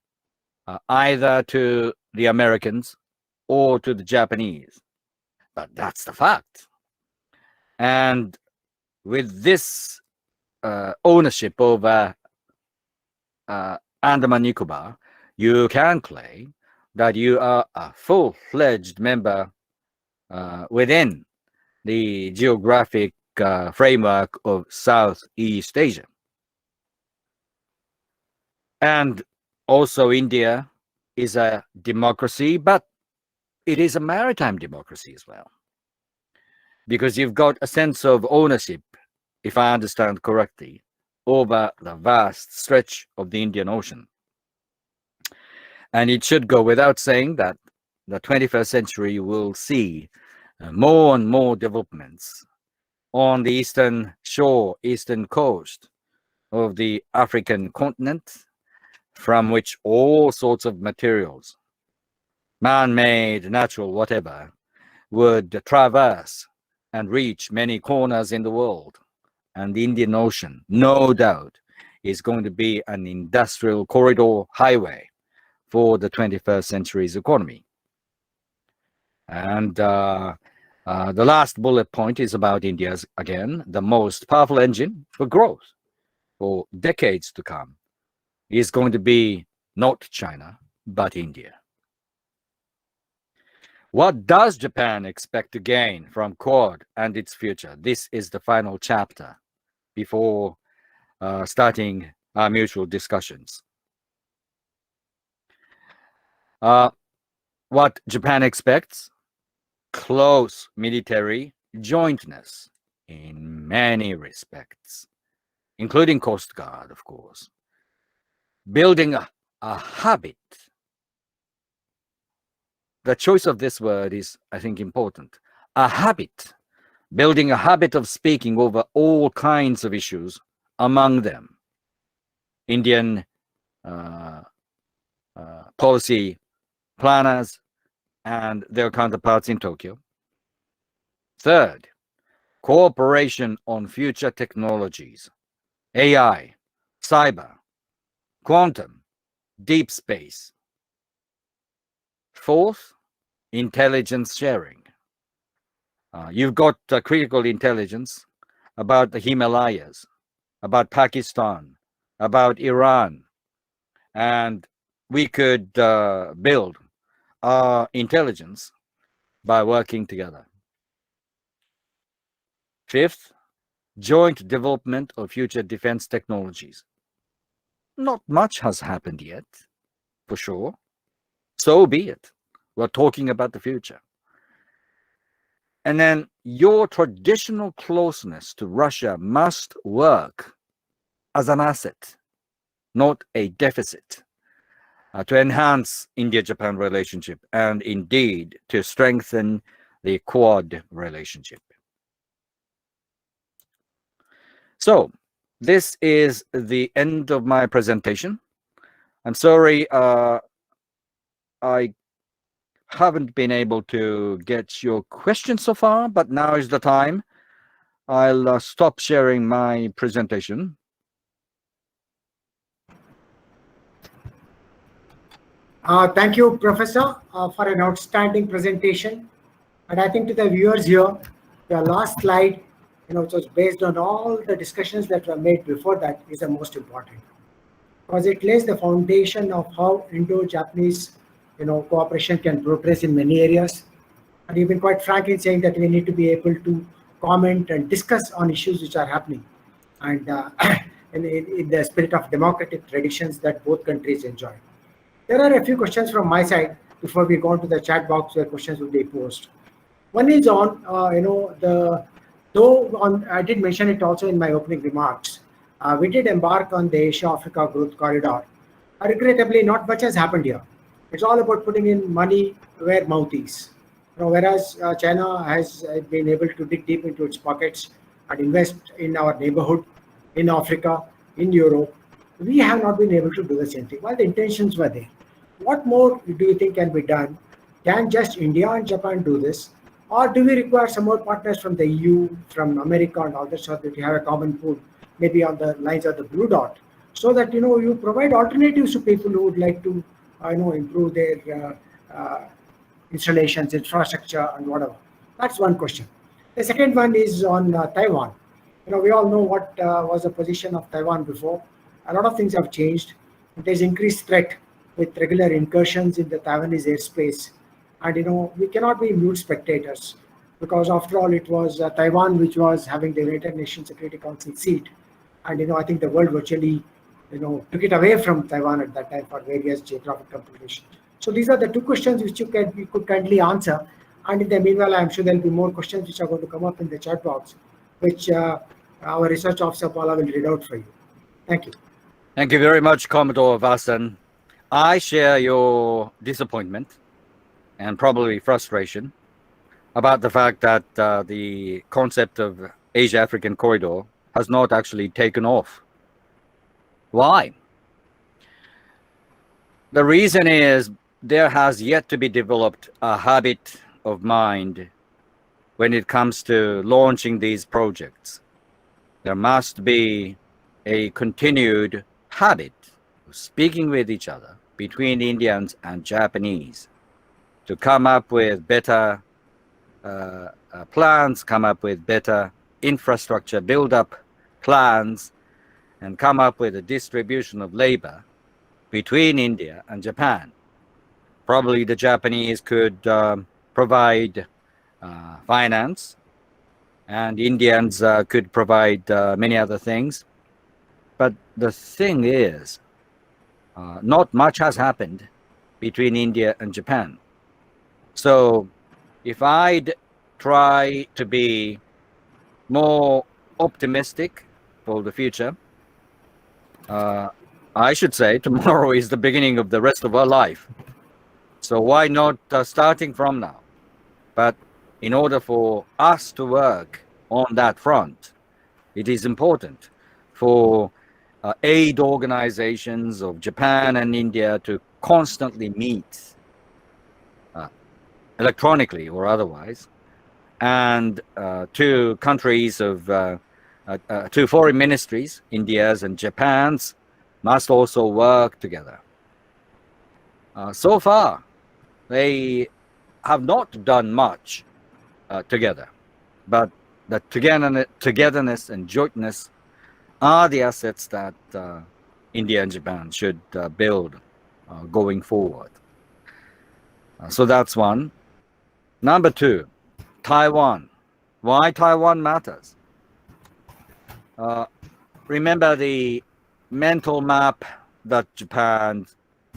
either to the Americans or to the Japanese. But that's the fact. And with this ownership over Andaman Nicobar, you can claim that you are a full-fledged member within the geographic framework of Southeast Asia. And also India is a democracy, but it is a maritime democracy as well. Because you've got a sense of ownership, if I understand correctly, over the vast stretch of the Indian Ocean. And it should go without saying that the 21st century will see more and more developments on the eastern shore, eastern coast of the African continent, from which all sorts of materials, man-made, natural, whatever, would traverse and reach many corners in the world. And the Indian Ocean, no doubt, is going to be an industrial corridor highway for the 21st century's economy. And the last bullet point is about India's, again, the most powerful engine for growth for decades to come is going to be not China, but India. What does Japan expect to gain from Quad and its future? This is the final chapter before starting our mutual discussions. What Japan expects? Close military jointness in many respects, including Coast Guard, of course. Building a habit. The choice of this word is, I think, important. A habit. Building a habit of speaking over all kinds of issues, among them Indian policy planners and their counterparts in Tokyo. Third, cooperation on future technologies, AI, cyber, quantum, deep space. Fourth, intelligence sharing. You've got critical intelligence about the Himalayas, about Pakistan, about Iran, and we could build our intelligence by working together. Fifth, joint development of future defense technologies. Not much has happened yet, for sure. So be it. We're talking about the future. And then your traditional closeness to Russia must work as an asset, not a deficit, to enhance India-Japan relationship and indeed to strengthen the Quad relationship. So this is the end of my presentation. I'm sorry, I haven't been able to get your questions so far, but now is the time. I'll stop sharing my presentation. Thank you, Professor, for an outstanding presentation. And I think to the viewers here, Your last slide, which was based on all the discussions that were made before that, is the most important because it lays the foundation of how Indo-Japanese, cooperation can progress in many areas. And you've been quite frank in saying that we need to be able to comment and discuss on issues which are happening, and in the spirit of democratic traditions that both countries enjoy. There are a few questions from my side before we go into the chat box where questions will be posed. One is on, though I did mention it also in my opening remarks, we did embark on the Asia-Africa Growth Corridor. Regrettably, not much has happened here. It's all about putting in money where mouth is. Whereas China has been able to dig deep into its pockets and invest in our neighborhood, in Africa, in Europe, we have not been able to do the same thing. While the intentions were there, what more do you think can be done? Can just India and Japan do this? Or do we require some more partners from the EU, from America and others so that we have a common pool, maybe on the lines of the blue dot, so that you provide alternatives to people who would like to improve their installations, infrastructure, and whatever. That's one question. The second one is on Taiwan. We all know what was the position of Taiwan before. A lot of things have changed. There's increased threat with regular incursions in the Taiwanese airspace. And we cannot be mute spectators because after all, it was Taiwan which was having the United Nations Security Council seat. And I think the world virtually took it away from Taiwan at that time for various geographic considerations. So these are the two questions which you could kindly answer. And in the meanwhile, I'm sure there'll be more questions which are going to come up in the chat box, which our research officer Paula will read out for you. Thank you. Thank you very much, Commodore Vasan. I share your disappointment and probably frustration about the fact that the concept of Asia-African corridor has not actually taken off. Why? The reason is there has yet to be developed a habit of mind when it comes to launching these projects. There must be a continued habit of speaking with each other between Indians and Japanese to come up with better plans, come up with better infrastructure build-up plans, and come up with a distribution of labor between India and Japan. Probably the Japanese could provide finance, and Indians could provide many other things. But the thing is, not much has happened between India and Japan. So if I'd try to be more optimistic for the future, I should say tomorrow is the beginning of the rest of our life. So why not starting from now? But in order for us to work on that front, it is important for aid organizations of Japan and India to constantly meet electronically or otherwise, and two countries of two foreign ministries, India's and Japan's, must also work together. So far, they have not done much together, but the togetherness and jointness are the assets that India and Japan should build going forward. So that's one. Number two, Taiwan. Why Taiwan matters? Remember the mental map that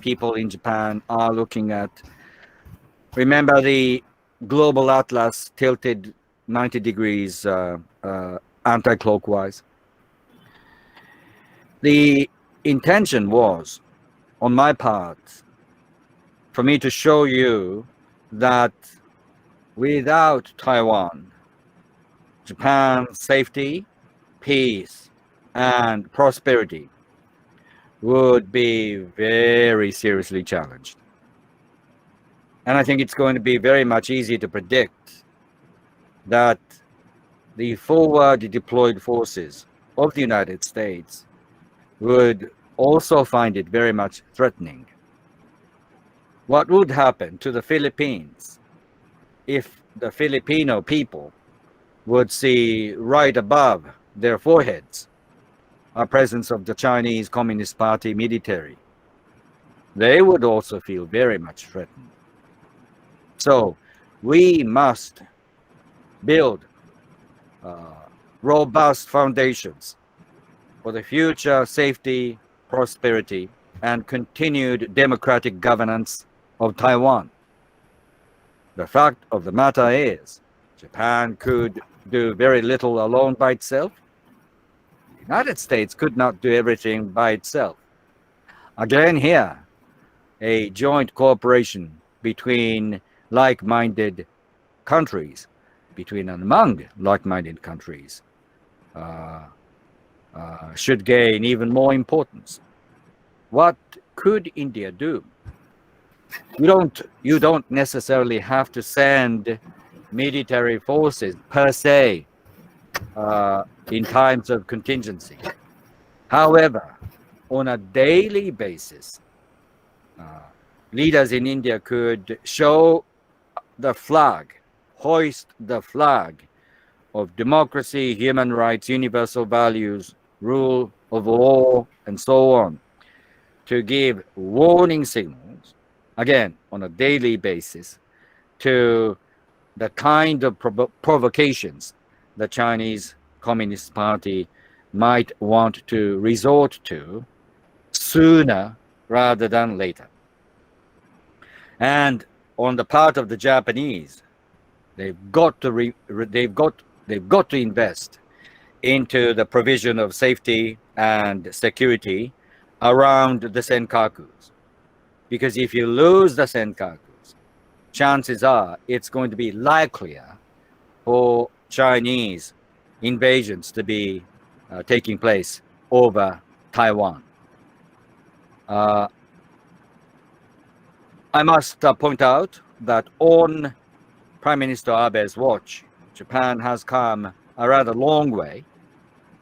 people in Japan are looking at. Remember the global atlas tilted 90 degrees anti-clockwise. The intention was, on my part, for me to show you that without Taiwan, Japan's safety, peace, and prosperity would be very seriously challenged. And I think it's going to be very much easy to predict that the forward deployed forces of the United States would also find it very much threatening. What would happen to the Philippines if the Filipino people would see right above their foreheads a presence of the Chinese Communist Party military, they would also feel very much threatened. So we must build robust foundations for the future safety, prosperity, and continued democratic governance of Taiwan. The fact of the matter is, Japan could do very little alone by itself. The United States could not do everything by itself. Again here, a joint cooperation between like-minded countries, between and among like-minded countries, should gain even more importance. What could India do? You don't necessarily have to send military forces per se in times of contingency. However, on a daily basis, leaders in India could show the flag, hoist the flag of democracy, human rights, universal values, rule of law, and so on, to give warning signals, again, on a daily basis, to the kind of provocations the Chinese Communist Party might want to resort to sooner rather than later. And on the part of the Japanese, they've got to invest into the provision of safety and security around the senkakus. Because if you lose the senkakus, chances are it's going to be likelier for Chinese invasions to be taking place over Taiwan. I must point out that on Prime Minister Abe's watch, Japan has come a rather long way,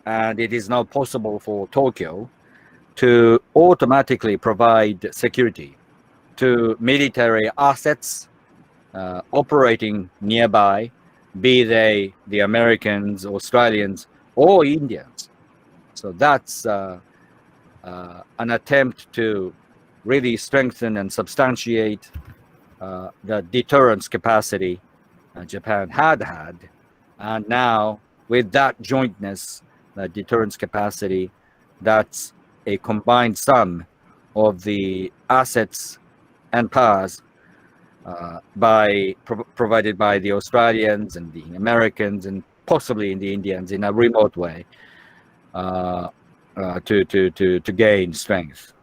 and it is now possible for Tokyo to automatically provide security to military assets operating nearby, be they the Americans, Australians, or Indians. So that's an attempt to really strengthen and substantiate the deterrence capacity Japan had, and now with that jointness, the deterrence capacity, that's a combined sum of the assets and powers provided by the Australians and the Americans and possibly in the Indians in a remote way to gain strength.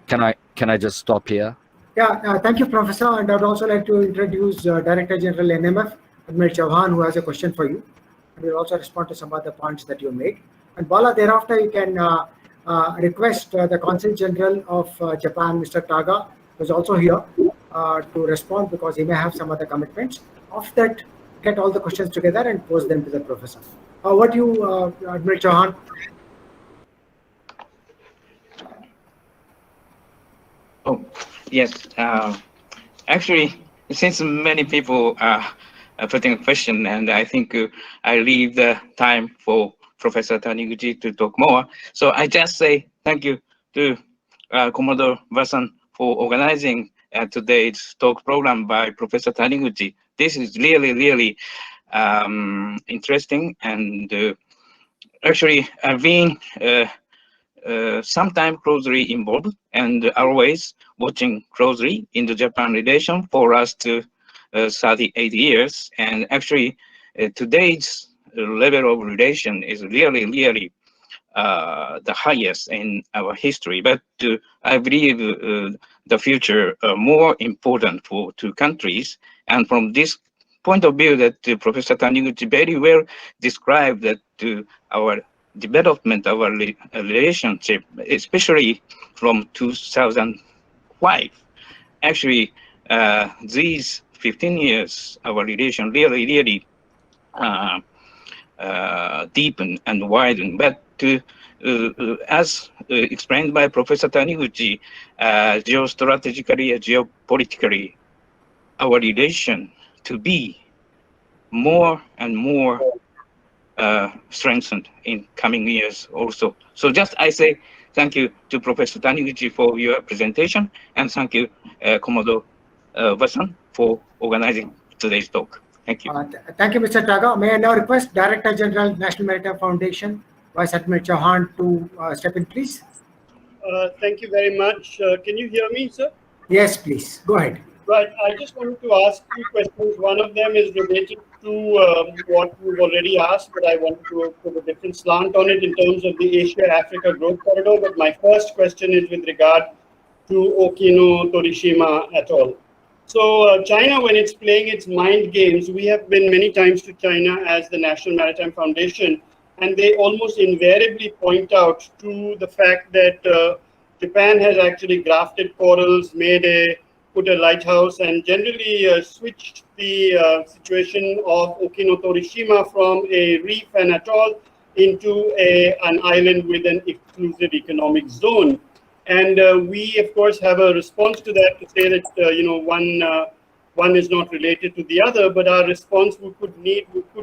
Can I just stop here? Yeah, thank you, Professor. And I'd also like to introduce Director General NMF, Admiral Chauhan, who has a question for you. And we'll also respond to some other points that you made. And Bala, thereafter, you can request the Consul General of Japan, Mr. Taga, who's also here, to respond because he may have some other commitments. Of that, get all the questions together and pose them to the professor. What do you, Admiral Chauhan? Oh, yes. Actually, since many people are putting a question, and I think I leave the time for Professor Taniguchi to talk more. So I just say thank you to Commodore Basan for organizing today's talk program by Professor Taniguchi. This is really, really interesting. And actually, I've been sometimes closely involved and always watching closely Indo-Japan relation for us to 38 years. And actually, today's level of relation is really, really the highest in our history. But I believe the future more important for two countries. And from this point of view that Professor Taniguchi very well described that our development, our relationship, especially from 2005. Actually, these 15 years, our relation really, really deepened and widened. But as explained by Professor Taniguchi, geostrategically, geopolitically, our relation to be more and more strengthened in coming years also. So just I say thank you to Professor Taniguchi for your presentation, and thank you, Commodore Vasan, for organizing today's talk. Thank you. Thank you, Mr. Taga. May I now request Director General, National Maritime Foundation, Vice Admiral Chauhan, to step in, please? Thank you very much. Can you hear me, sir? Yes, please. Go ahead. Right. I just wanted to ask two questions. One of them is related to what you've already asked, but I want to put a different slant on it in terms of the Asia-Africa Growth Corridor. But my first question is with regard to Okino Torishima atoll. So China, when it's playing its mind games, we have been many times to China as the National Maritime Foundation, and they almost invariably point out to the fact that Japan has actually grafted corals, put a lighthouse, and generally switched the situation of Okino Torishima from a reef and atoll into an island with an exclusive economic zone. And we, of course, have a response to that to say that one is not related to the other, but our response we could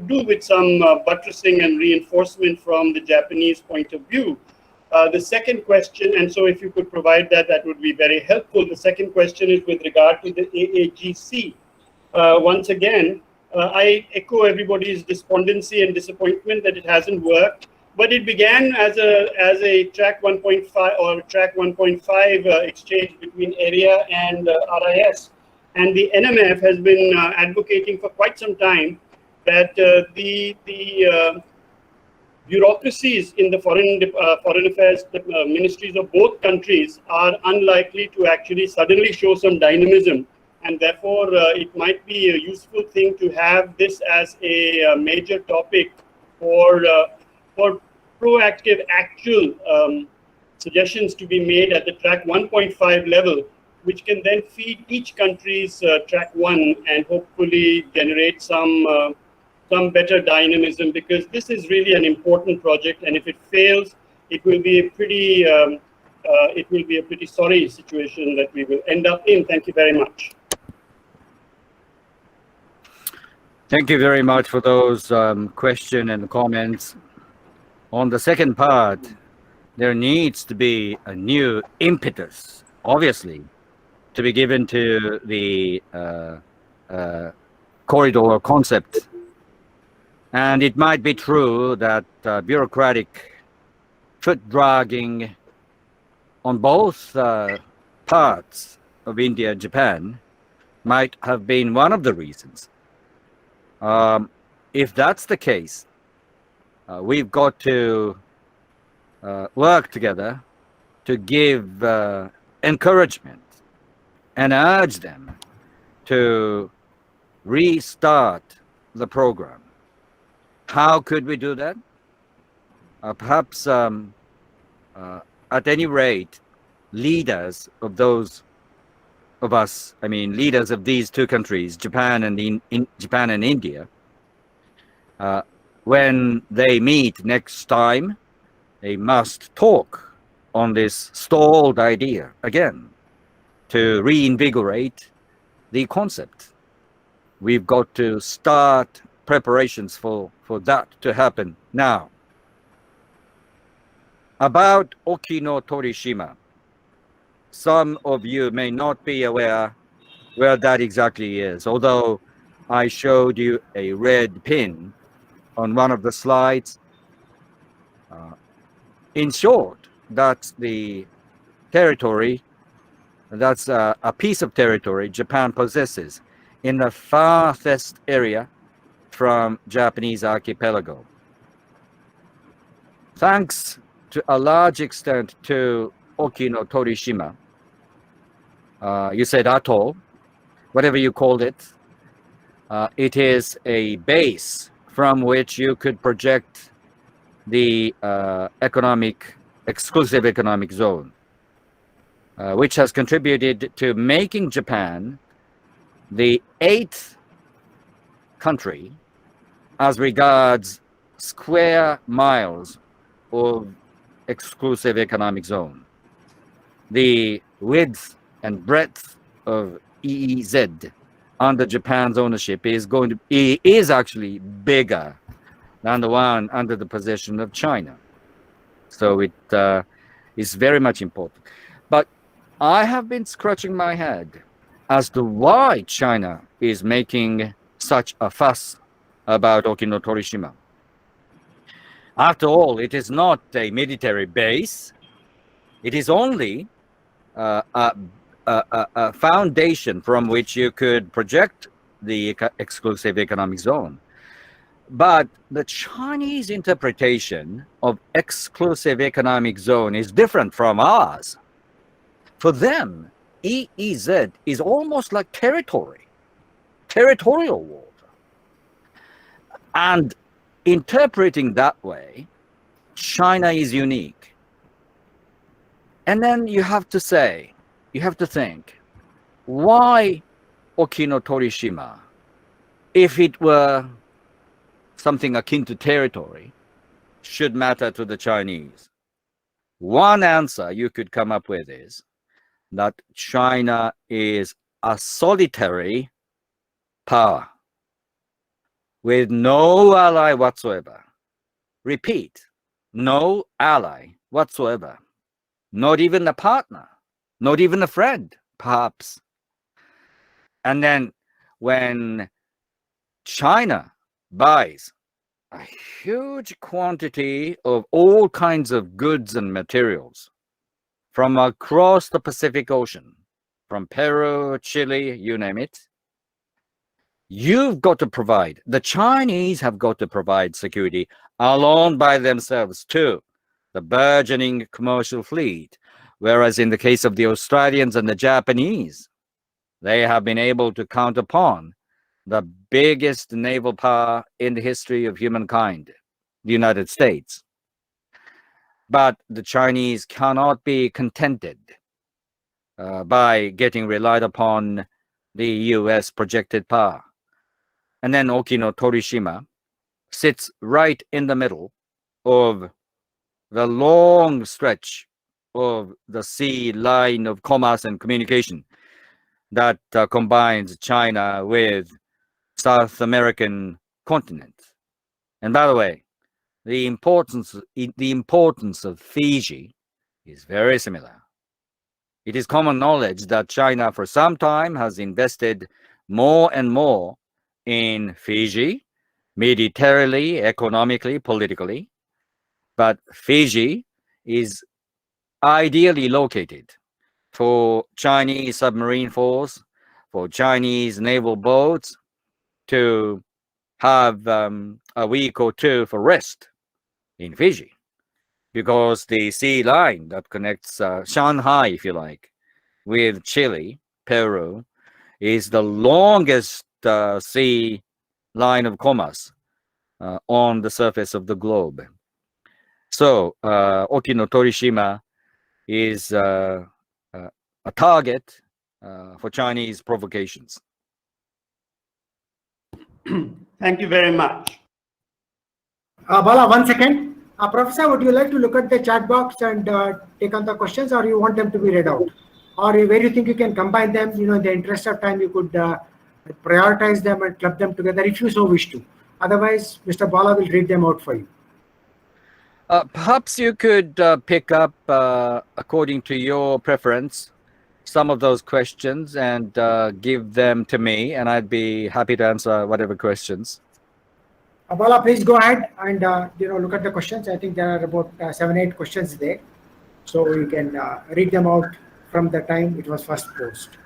do with some buttressing and reinforcement from the Japanese point of view. The second question, and so if you could provide that, that would be very helpful. The second question is with regard to the AAGC. Once again, I echo everybody's despondency and disappointment that it hasn't worked. But it began as a track 1.5 or track 1.5 exchange between area and RIS. And the NMF has been advocating for quite some time that the bureaucracies in the foreign affairs ministries of both countries are unlikely to actually suddenly show some dynamism. And therefore, it might be a useful thing to have this as a major topic for proactive actual suggestions to be made at the track 1.5 level, which can then feed each country's track 1 and hopefully generate some better dynamism, because this is really an important project, and if it fails, it will be a pretty sorry situation that we will end up in. Thank you very much. Thank you very much for those questions and comments. On the second part, there needs to be a new impetus, obviously, to be given to the corridor concept. And it might be true that bureaucratic foot dragging on both parts of India and Japan might have been one of the reasons. If that's the case, we've got to work together to give encouragement and urge them to restart the program. How could we do that? Perhaps at any rate, leaders of those of us, I mean, leaders of these two countries, Japan and Japan and India, when they meet next time, they must talk on this stalled idea again to reinvigorate the concept. We've got to start preparations for that to happen now. About Okino Torishima, some of you may not be aware where that exactly is, although I showed you a red pin on one of the slides. In short, that's the territory, that's a piece of territory Japan possesses in the farthest area from Japanese archipelago. Thanks to a large extent to Okino Torishima, you said atoll, whatever you called it, it is a base from which you could project the exclusive economic zone, which has contributed to making Japan the 8th country as regards square miles of exclusive economic zone. The width and breadth of EEZ under Japan's ownership is actually bigger than the one under the possession of China. So it is very much important. But I have been scratching my head as to why China is making such a fuss about Okinotorishima. After all, it is not a military base. It is only a foundation from which you could project the exclusive economic zone. But the Chinese interpretation of exclusive economic zone is different from ours. For them, EEZ is almost like territory, territorial water. And interpreting that way, China is unique. And then you have to think, why Okinotorishima? If it were something akin to territory, should matter to the Chinese. One answer you could come up with is that China is a solitary power with no ally whatsoever. Repeat, no ally whatsoever. Not even a partner, not even a friend, perhaps. And then when China buys a huge quantity of all kinds of goods and materials from across the Pacific Ocean, from Peru, Chile, you name it, you've got to provide, the Chinese have got to provide security alone by themselves too, the burgeoning commercial fleet. Whereas in the case of the Australians and the Japanese, they have been able to count upon the biggest naval power in the history of humankind, the United States. But the Chinese cannot be contented by getting relied upon the US projected power. And then Okinotorishima sits right in the middle of the long stretch of the sea line of commerce and communication that combines China with South American continent. And by the way, the importance of Fiji is very similar. It is common knowledge that China for some time has invested more and more in Fiji, militarily, economically, politically. But Fiji is ideally located for Chinese submarine force, for Chinese naval boats to have a week or two for rest in Fiji, because the sea line that connects Shanghai, if you like, with Chile, Peru, is the longest sea line of commerce on the surface of the globe. So Okinotorishima is a target for Chinese provocations. Thank you very much. Bala, 1 second. Professor, would you like to look at the chat box and take on the questions, or you want them to be read out? Or where you think you can combine them, in the interest of time, you could prioritize them and club them together if you so wish to. Otherwise, Mr. Bala will read them out for you. Perhaps you could pick up, according to your preference, some of those questions and give them to me, and I'd be happy to answer whatever questions. Bala, please go ahead and look at the questions. I think there are about 7-8 questions there, so you can read them out from the time it was first posed.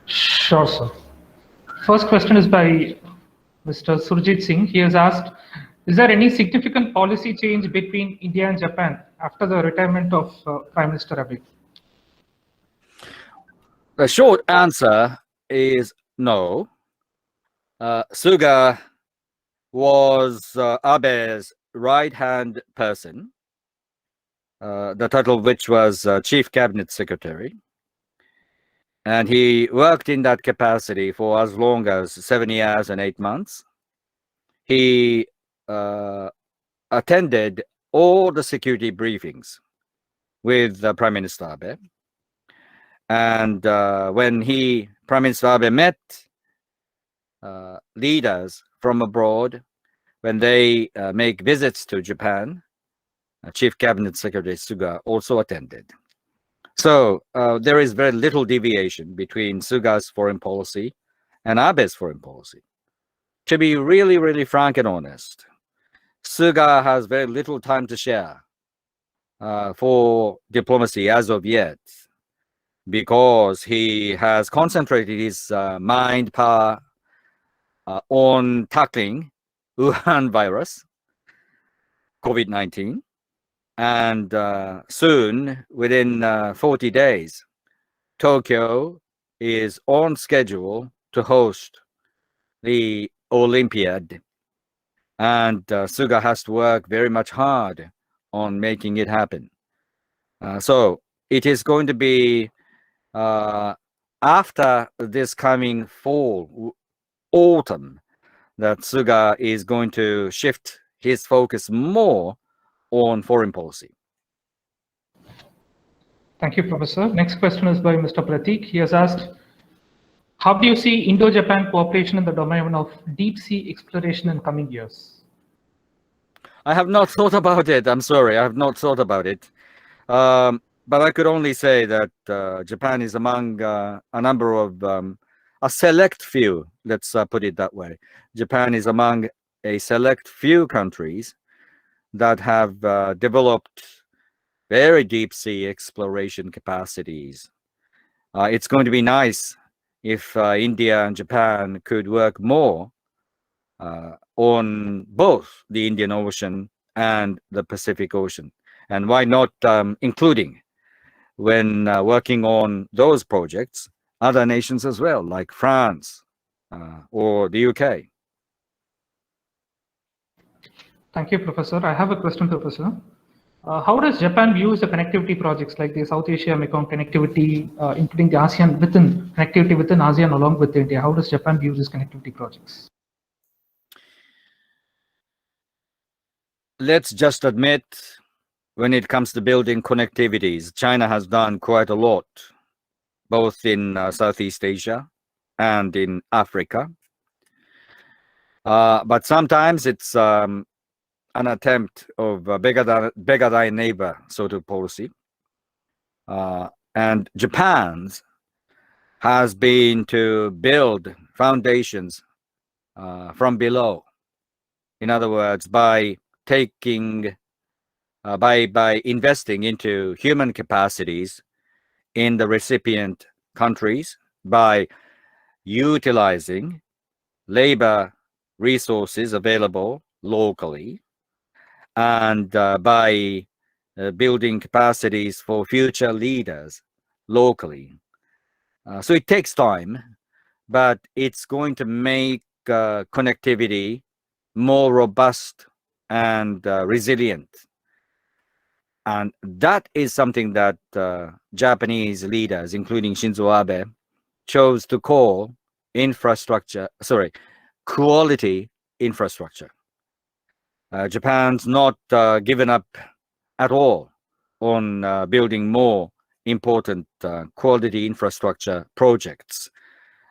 Sure, sir. First question is by Mr. Surjit Singh. He has asked, is there any significant policy change between India and Japan after the retirement of Prime Minister Abe? The short answer is no. Suga was Abe's right-hand person, the title of which was Chief Cabinet Secretary. And he worked in that capacity for as long as 7 years and 8 months. He attended all the security briefings with Prime Minister Abe. And when Prime Minister Abe met leaders from abroad, when they make visits to Japan, Chief Cabinet Secretary Suga also attended. So there is very little deviation between Suga's foreign policy and Abe's foreign policy. To be really, really frank and honest, Suga has very little time to share for diplomacy as of yet, because he has concentrated his mind power on tackling Wuhan virus, COVID-19, and soon, within 40 days, Tokyo is on schedule to host the Olympiad, and Suga has to work very much hard on making it happen. So it is going to be after this coming fall, autumn, that Suga is going to shift his focus more on foreign policy. Thank you, Professor. Next question is by Mr. Pratik. He has asked, how do you see Indo-Japan cooperation in the domain of deep sea exploration in coming years? I have not thought about it. I'm sorry, I have not thought about it. But I could only say that Japan is among a number of, a select few, let's put it that way. Japan is among a select few countries that have developed very deep sea exploration capacities. It's going to be nice if India and Japan could work more on both the Indian Ocean and the Pacific Ocean. And why not including, when working on those projects, other nations as well, like France or the UK. Thank you, Professor. I have a question, Professor. How does Japan view the connectivity projects like the South Asia Mekong connectivity, including the ASEAN connectivity within ASEAN along with India? How does Japan view these connectivity projects? Let's just admit, when it comes to building connectivities, China has done quite a lot, both in Southeast Asia and in Africa. But sometimes it's an attempt of beggar thy neighbor sort of policy. And Japan's has been to build foundations from below. In other words, by taking, by investing into human capacities in the recipient countries, by utilizing labor resources available locally, and by building capacities for future leaders locally. So it takes time, but it's going to make connectivity more robust and resilient. And that is something that Japanese leaders, including Shinzo Abe, chose to call quality infrastructure. Japan's not given up at all on building more important quality infrastructure projects.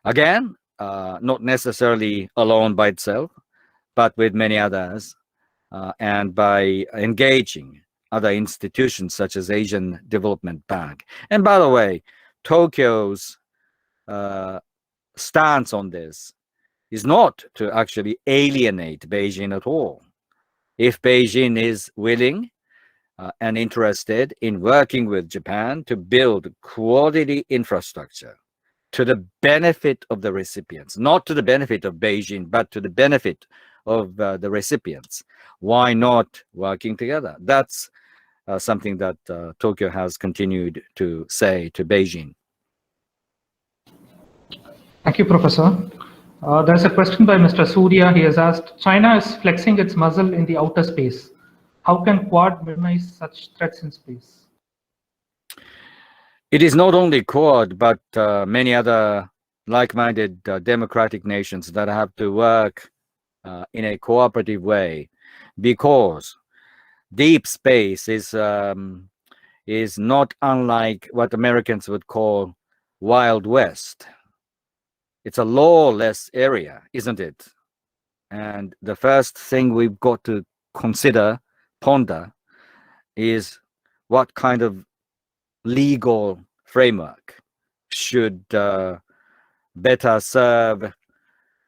Again, not necessarily alone by itself, but with many others, and by engaging other institutions such as Asian Development Bank. And by the way, Tokyo's stance on this is not to actually alienate Beijing at all. If Beijing is willing and interested in working with Japan to build quality infrastructure to the benefit of the recipients, not to the benefit of Beijing, but to the benefit of the recipients, why not working together? That's something that Tokyo has continued to say to Beijing. Thank you, Professor. There's a question by Mr. Surya. He has asked, China is flexing its muscle in the outer space. How can Quad minimize such threats in space? It is not only Quad, but many other like-minded democratic nations that have to work in a cooperative way, because deep space is not unlike what Americans would call Wild West. it's a lawless area, isn't it? And the first thing we've got to ponder, is what kind of legal framework should better serve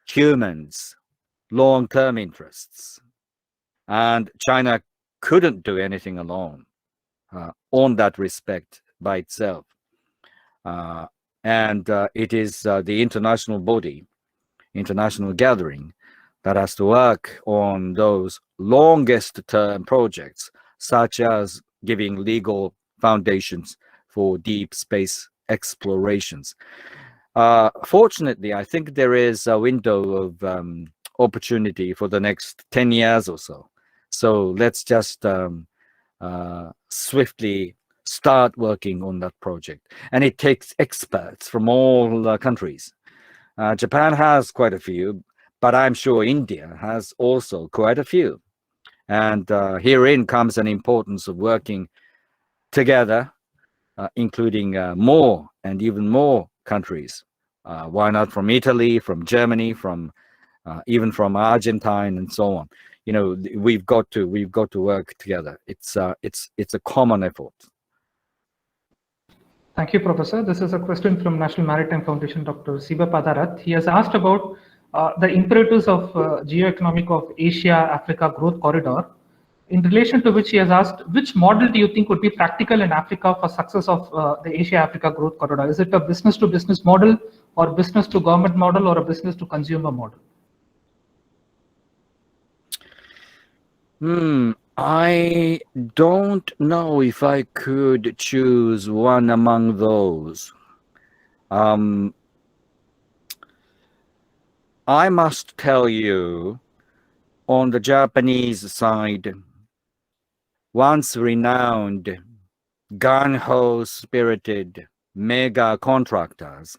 humans' long-term interests. And China couldn't do anything alone on that respect by itself. And it is the international body, international gathering, that has to work on those longest term projects, such as giving legal foundations for deep space explorations. Fortunately, I think there is a window of opportunity for the next 10 years or so. So let's just swiftly start working on that project. And it takes experts from all countries. Japan has quite a few, but I'm sure India has also quite a few. And herein comes an importance of working together, including more and even more countries. Why not from Italy, from Germany, from even from Argentine, and so on. You know, we've got to work together. It's a common effort. Thank you, Professor. This is a question from National Maritime Foundation, Dr. Siva Padarath. He has asked about the imperatives of geoeconomic of Asia-Africa growth corridor, in relation to which he has asked, which model do you think would be practical in Africa for success of the Asia-Africa growth corridor? Is it a business-to-business model, or business-to-government model, or a business-to-consumer model? I don't know if I could choose one among those. I must tell you, on the Japanese side, once renowned, gung-ho spirited mega contractors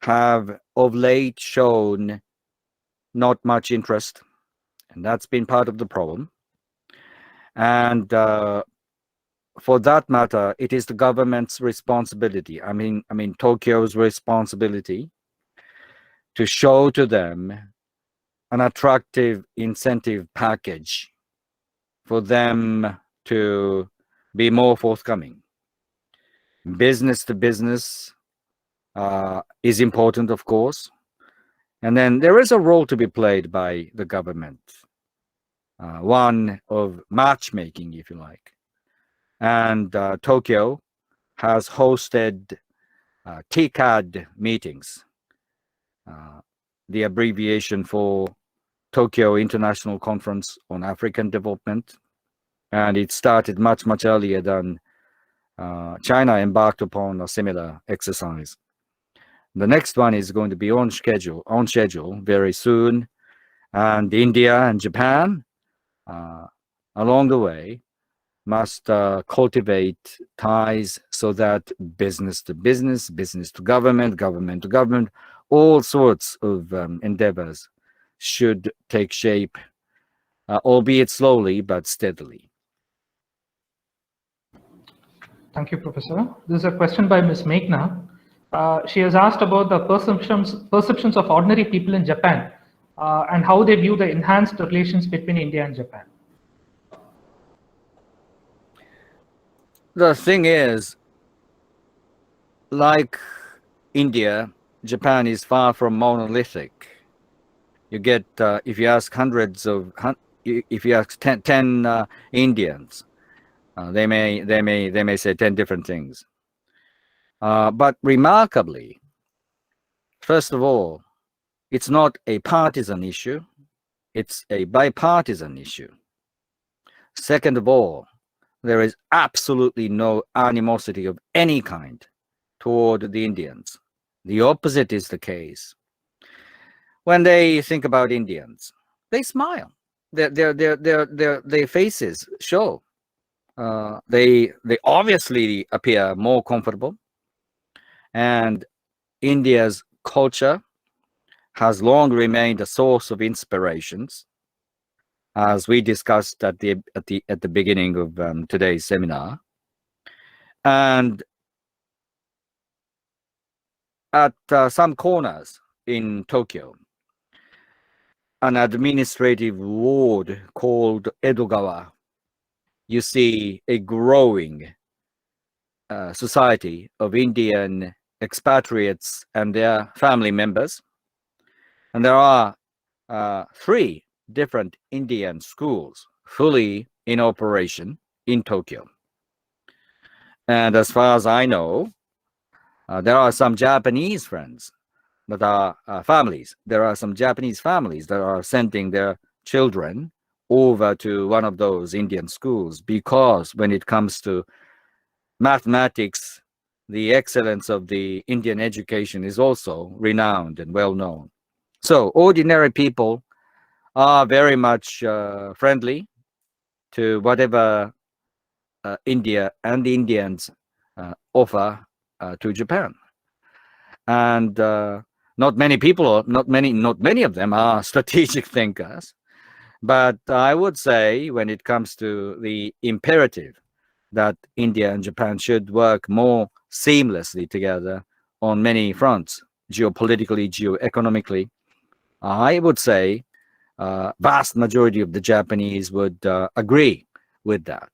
have of late shown not much interest, and that's been part of the problem. And for that matter, it is the government's responsibility. I mean Tokyo's responsibility to show to them an attractive incentive package for them to be more forthcoming. Business to business is important, of course. And then there is a role to be played by the government, one of matchmaking, if you like. And Tokyo has hosted TCAD meetings, the abbreviation for Tokyo International Conference on African Development. And it started much, much earlier than China embarked upon a similar exercise. The next one is going to be on schedule very soon. And India and Japan, along the way, must cultivate ties so that business to business, business to government, government to government, all sorts of endeavors should take shape, albeit slowly, but steadily. Thank you, Professor. This is a question by Ms. Meghna. She has asked about the perceptions of ordinary people in Japan and how they view the enhanced relations between India and Japan. The thing is, like India, Japan is far from monolithic. You get, if you ask if you ask 10 Indians, they may say 10 different things. But remarkably, first of all, it's not a partisan issue. It's a bipartisan issue. Second of all, there is absolutely no animosity of any kind toward the Indians. The opposite is the case. When they think about Indians, they smile. Their faces show. They obviously appear more comfortable. And India's culture has long remained a source of inspirations, as we discussed at the beginning of today's seminar. And at some corners in Tokyo, an administrative ward called Edogawa, you see a growing society of Indian expatriates and their family members. And there are 3 different Indian schools fully in operation in Tokyo. And as far as I know, there are some Japanese friends that are families. There are some Japanese families that are sending their children over to one of those Indian schools, because when it comes to mathematics, the excellence of the Indian education is also renowned and well known. So ordinary people are very much friendly to whatever India and the Indians offer to Japan. And not many people, not many of them are strategic thinkers. But I would say when it comes to the imperative that India and Japan should work more seamlessly together on many fronts, geopolitically, geoeconomically, I would say vast majority of the Japanese would agree with that.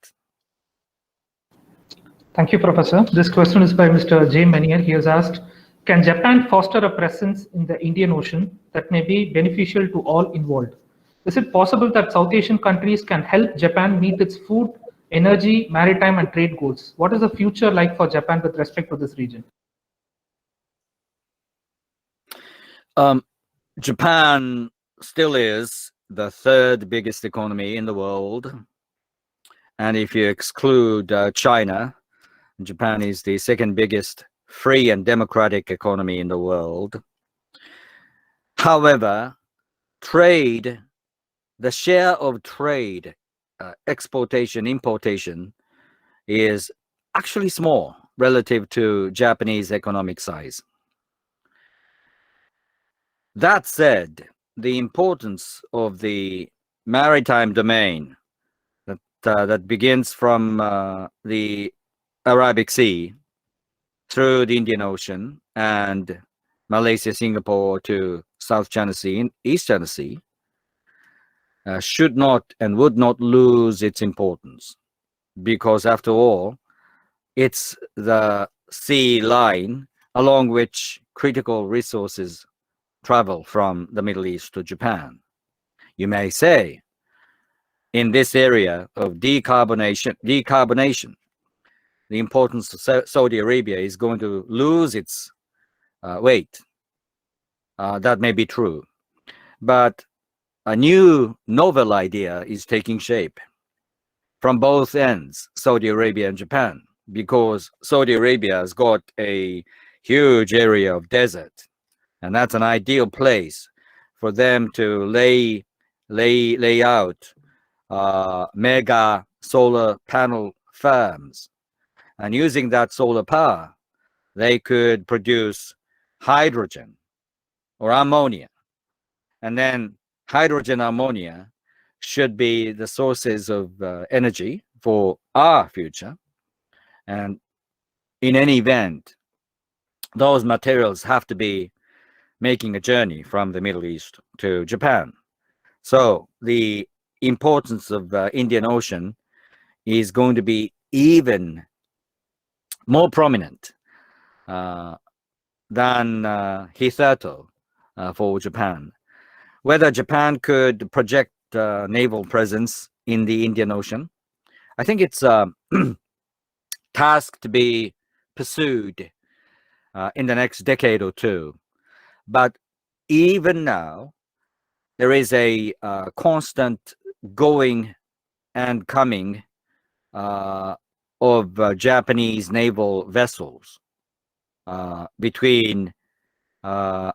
Thank you, Professor. This question is by Mr. J. Manier. He has asked, can Japan foster a presence in the Indian Ocean that may be beneficial to all involved? Is it possible that South Asian countries can help Japan meet its food, energy, maritime, and trade goals? What is the future like for Japan with respect to this region? Japan still is the 3rd biggest economy in the world. And if you exclude China, Japan is the 2nd biggest free and democratic economy in the world. However, trade, the share of trade, exportation, importation, is actually small relative to Japanese economic size. That said, the importance of the maritime domain that begins from the Arabic Sea through the Indian Ocean and Malaysia, Singapore to South China Sea and East China Sea should not and would not lose its importance, because after all, it's the sea line along which critical resources travel from the Middle East to Japan. You may say, in this area of decarbonation, the importance of Saudi Arabia is going to lose its weight. That may be true. But a new novel idea is taking shape from both ends, Saudi Arabia and Japan, because Saudi Arabia has got a huge area of desert, and that's an ideal place for them to lay out mega solar panel farms. And using that solar power, they could produce hydrogen or ammonia. And then hydrogen, ammonia should be the sources of energy for our future. And in any event, those materials have to be making a journey from the Middle East to Japan. So the importance of Indian Ocean is going to be even more prominent than hitherto for Japan. Whether Japan could project naval presence in the Indian Ocean, I think it's a task to be pursued in the next decade or two. But even now, there is a constant going and coming of Japanese naval vessels between the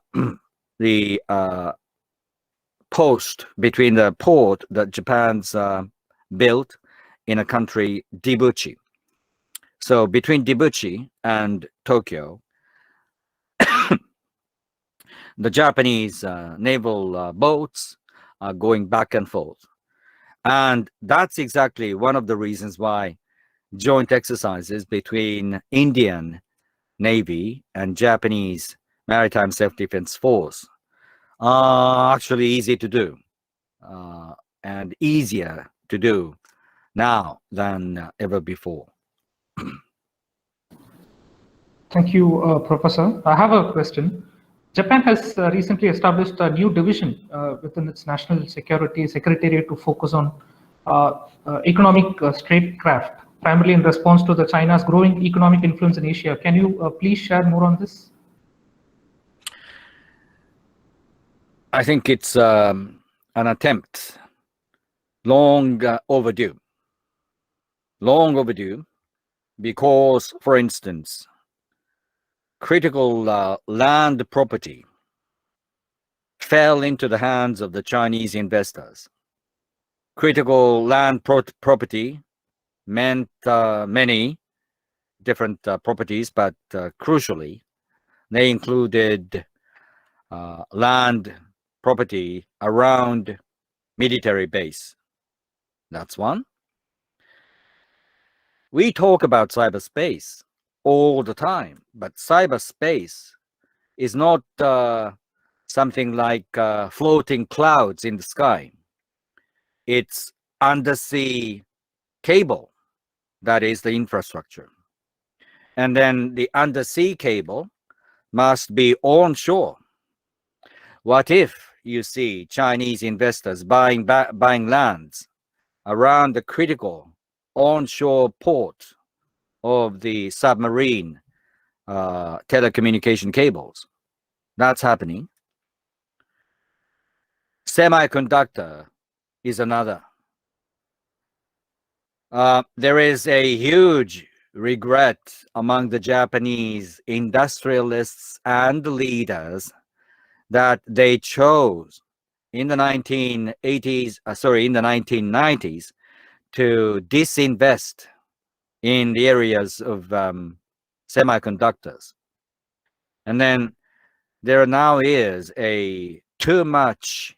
between the port that Japan's built in a country, Dibuchi. So between Dibuchi and Tokyo, the Japanese naval boats are going back and forth. And that's exactly one of the reasons why joint exercises between Indian Navy and Japanese maritime self-defense force are actually easy to do and easier to do now than ever before. Thank you, Professor. I have a question. Japan has recently established a new division within its national security secretariat to focus on economic statecraft, primarily in response to the China's growing economic influence in Asia. Can you please share more on this? I think it's an attempt, long overdue, because, for instance, critical land property fell into the hands of the Chinese investors. Critical land property meant many different properties, but crucially, they included land property around military base. That's one. We talk about cyberspace all the time, but cyberspace is not something like floating clouds in the sky. It's undersea cable that is the infrastructure. And then the undersea cable must be onshore. What if you see Chinese investors buying lands around the critical onshore port of the submarine telecommunication cables? That's happening. Semiconductor is another. There is a huge regret among the Japanese industrialists and leaders that they chose in the 1990s to disinvest in the areas of semiconductors. And then there now is a too much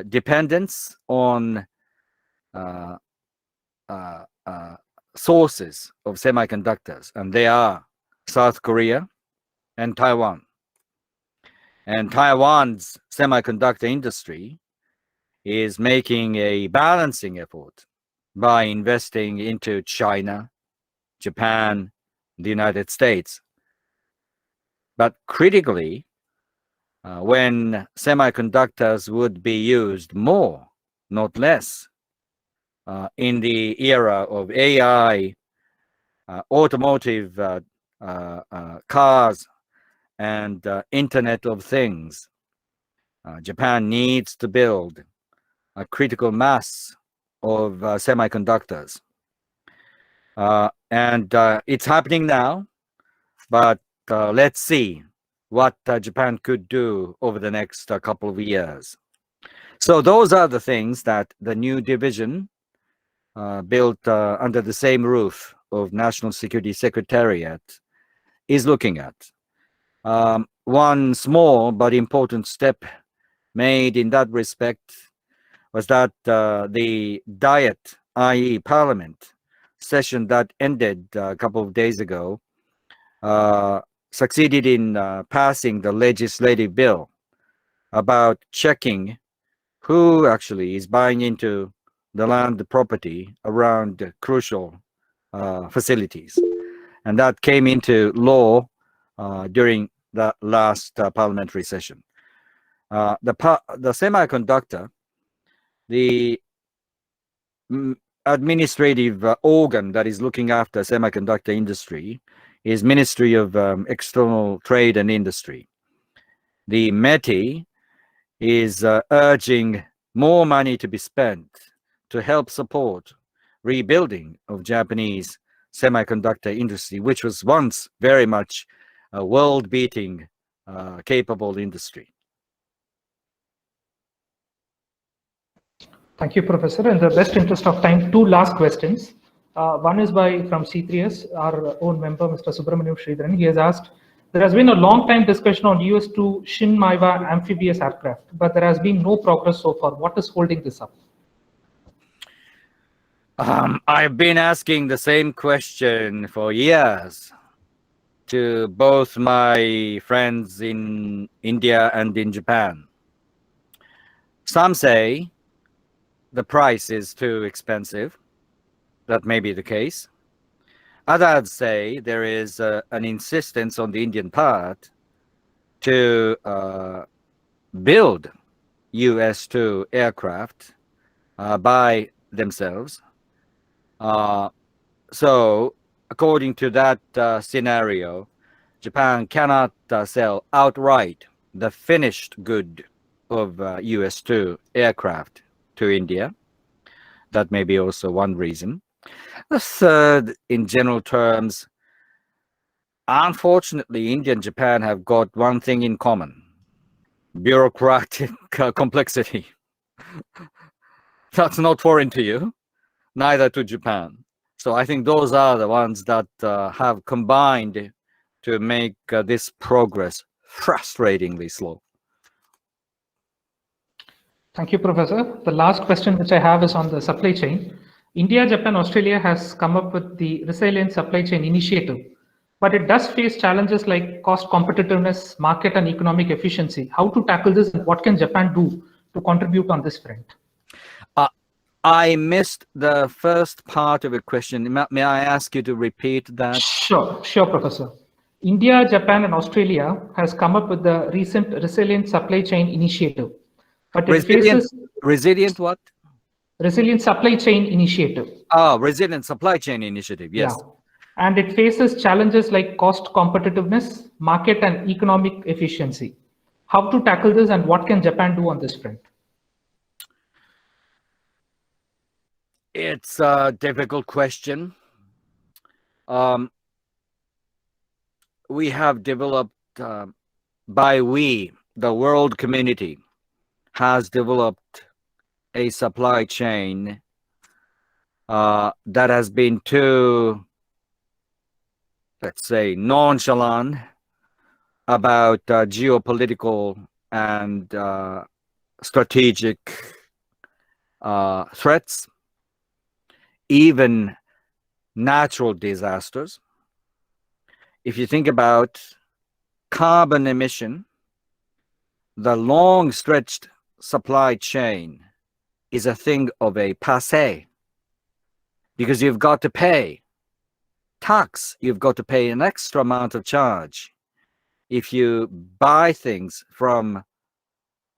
dependence on sources of semiconductors, and they are South Korea and Taiwan. And Taiwan's semiconductor industry is making a balancing effort by investing into China, Japan, the United States. But critically, when semiconductors would be used more, not less, in the era of AI, automotive cars, and Internet of Things, Japan needs to build a critical mass of semiconductors. And it's happening now, but let's see what Japan could do over the next couple of years. So those are the things that the new division built under the same roof of National Security Secretariat is looking at. One small but important step made in that respect was that the Diet, i.e. Parliament, session that ended a couple of days ago succeeded in passing the legislative bill about checking who actually is buying into the land property around crucial facilities. And that came into law during the last parliamentary session. The semiconductor, the administrative organ that is looking after semiconductor industry is Ministry of External Trade and Industry. The METI is urging more money to be spent to help support rebuilding of Japanese semiconductor industry, which was once very much a world-beating, capable industry. Thank you, Professor. In the best interest of time, two last questions. One is from C3S, our own member, Mr. Subramanian Sridharan. He has asked, there has been a long time discussion on US-2 Shin-Maiwa amphibious aircraft, but there has been no progress so far. What is holding this up? I've been asking the same question for years to both my friends in India and in Japan. Some say the price is too expensive. That may be the case. Others say there is an insistence on the Indian part to build US-2 aircraft by themselves. So according to that scenario, Japan cannot sell outright the finished good of US-2 aircraft to India. That may be also one reason. The third, in general terms, unfortunately, India and Japan have got one thing in common: bureaucratic complexity. That's not foreign to you, neither to Japan. So I think those are the ones that have combined to make this progress frustratingly slow. Thank you, Professor. The last question which I have is on the supply chain. India, Japan, Australia has come up with the Resilient Supply Chain Initiative, but it does face challenges like cost competitiveness, market and economic efficiency. How to tackle this, and what can Japan do to contribute on this front? I missed the first part of your question. May I ask you to repeat that? Sure, Professor. India, Japan, and Australia has come up with the recent Resilient Supply Chain Initiative, but it faces resilient what? Resilient Supply Chain Initiative. Oh, Resilient Supply Chain Initiative. Yes. Yeah. And it faces challenges like cost competitiveness, market and economic efficiency. How to tackle this, and what can Japan do on this front? It's a difficult question. We have developed, the world community has developed a supply chain that has been too, let's say, nonchalant about geopolitical and strategic threats, even natural disasters. If you think about carbon emission, the long stretched supply chain is a thing of a passé, because you've got to pay tax, you've got to pay an extra amount of charge if you buy things from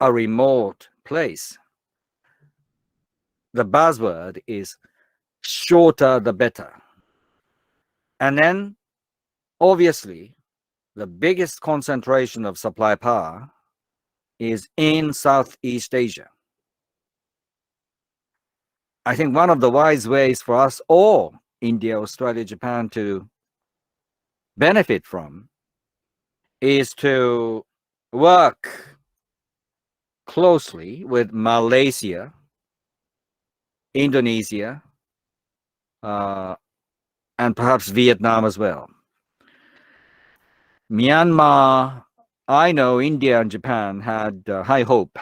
a remote place. The buzzword is shorter the better. And then obviously the biggest concentration of supply power is in Southeast Asia. I think one of the wise ways for us, or India, Australia, Japan, to benefit from is to work closely with Malaysia, Indonesia, and perhaps Vietnam as well. Myanmar, I know India and Japan had high hope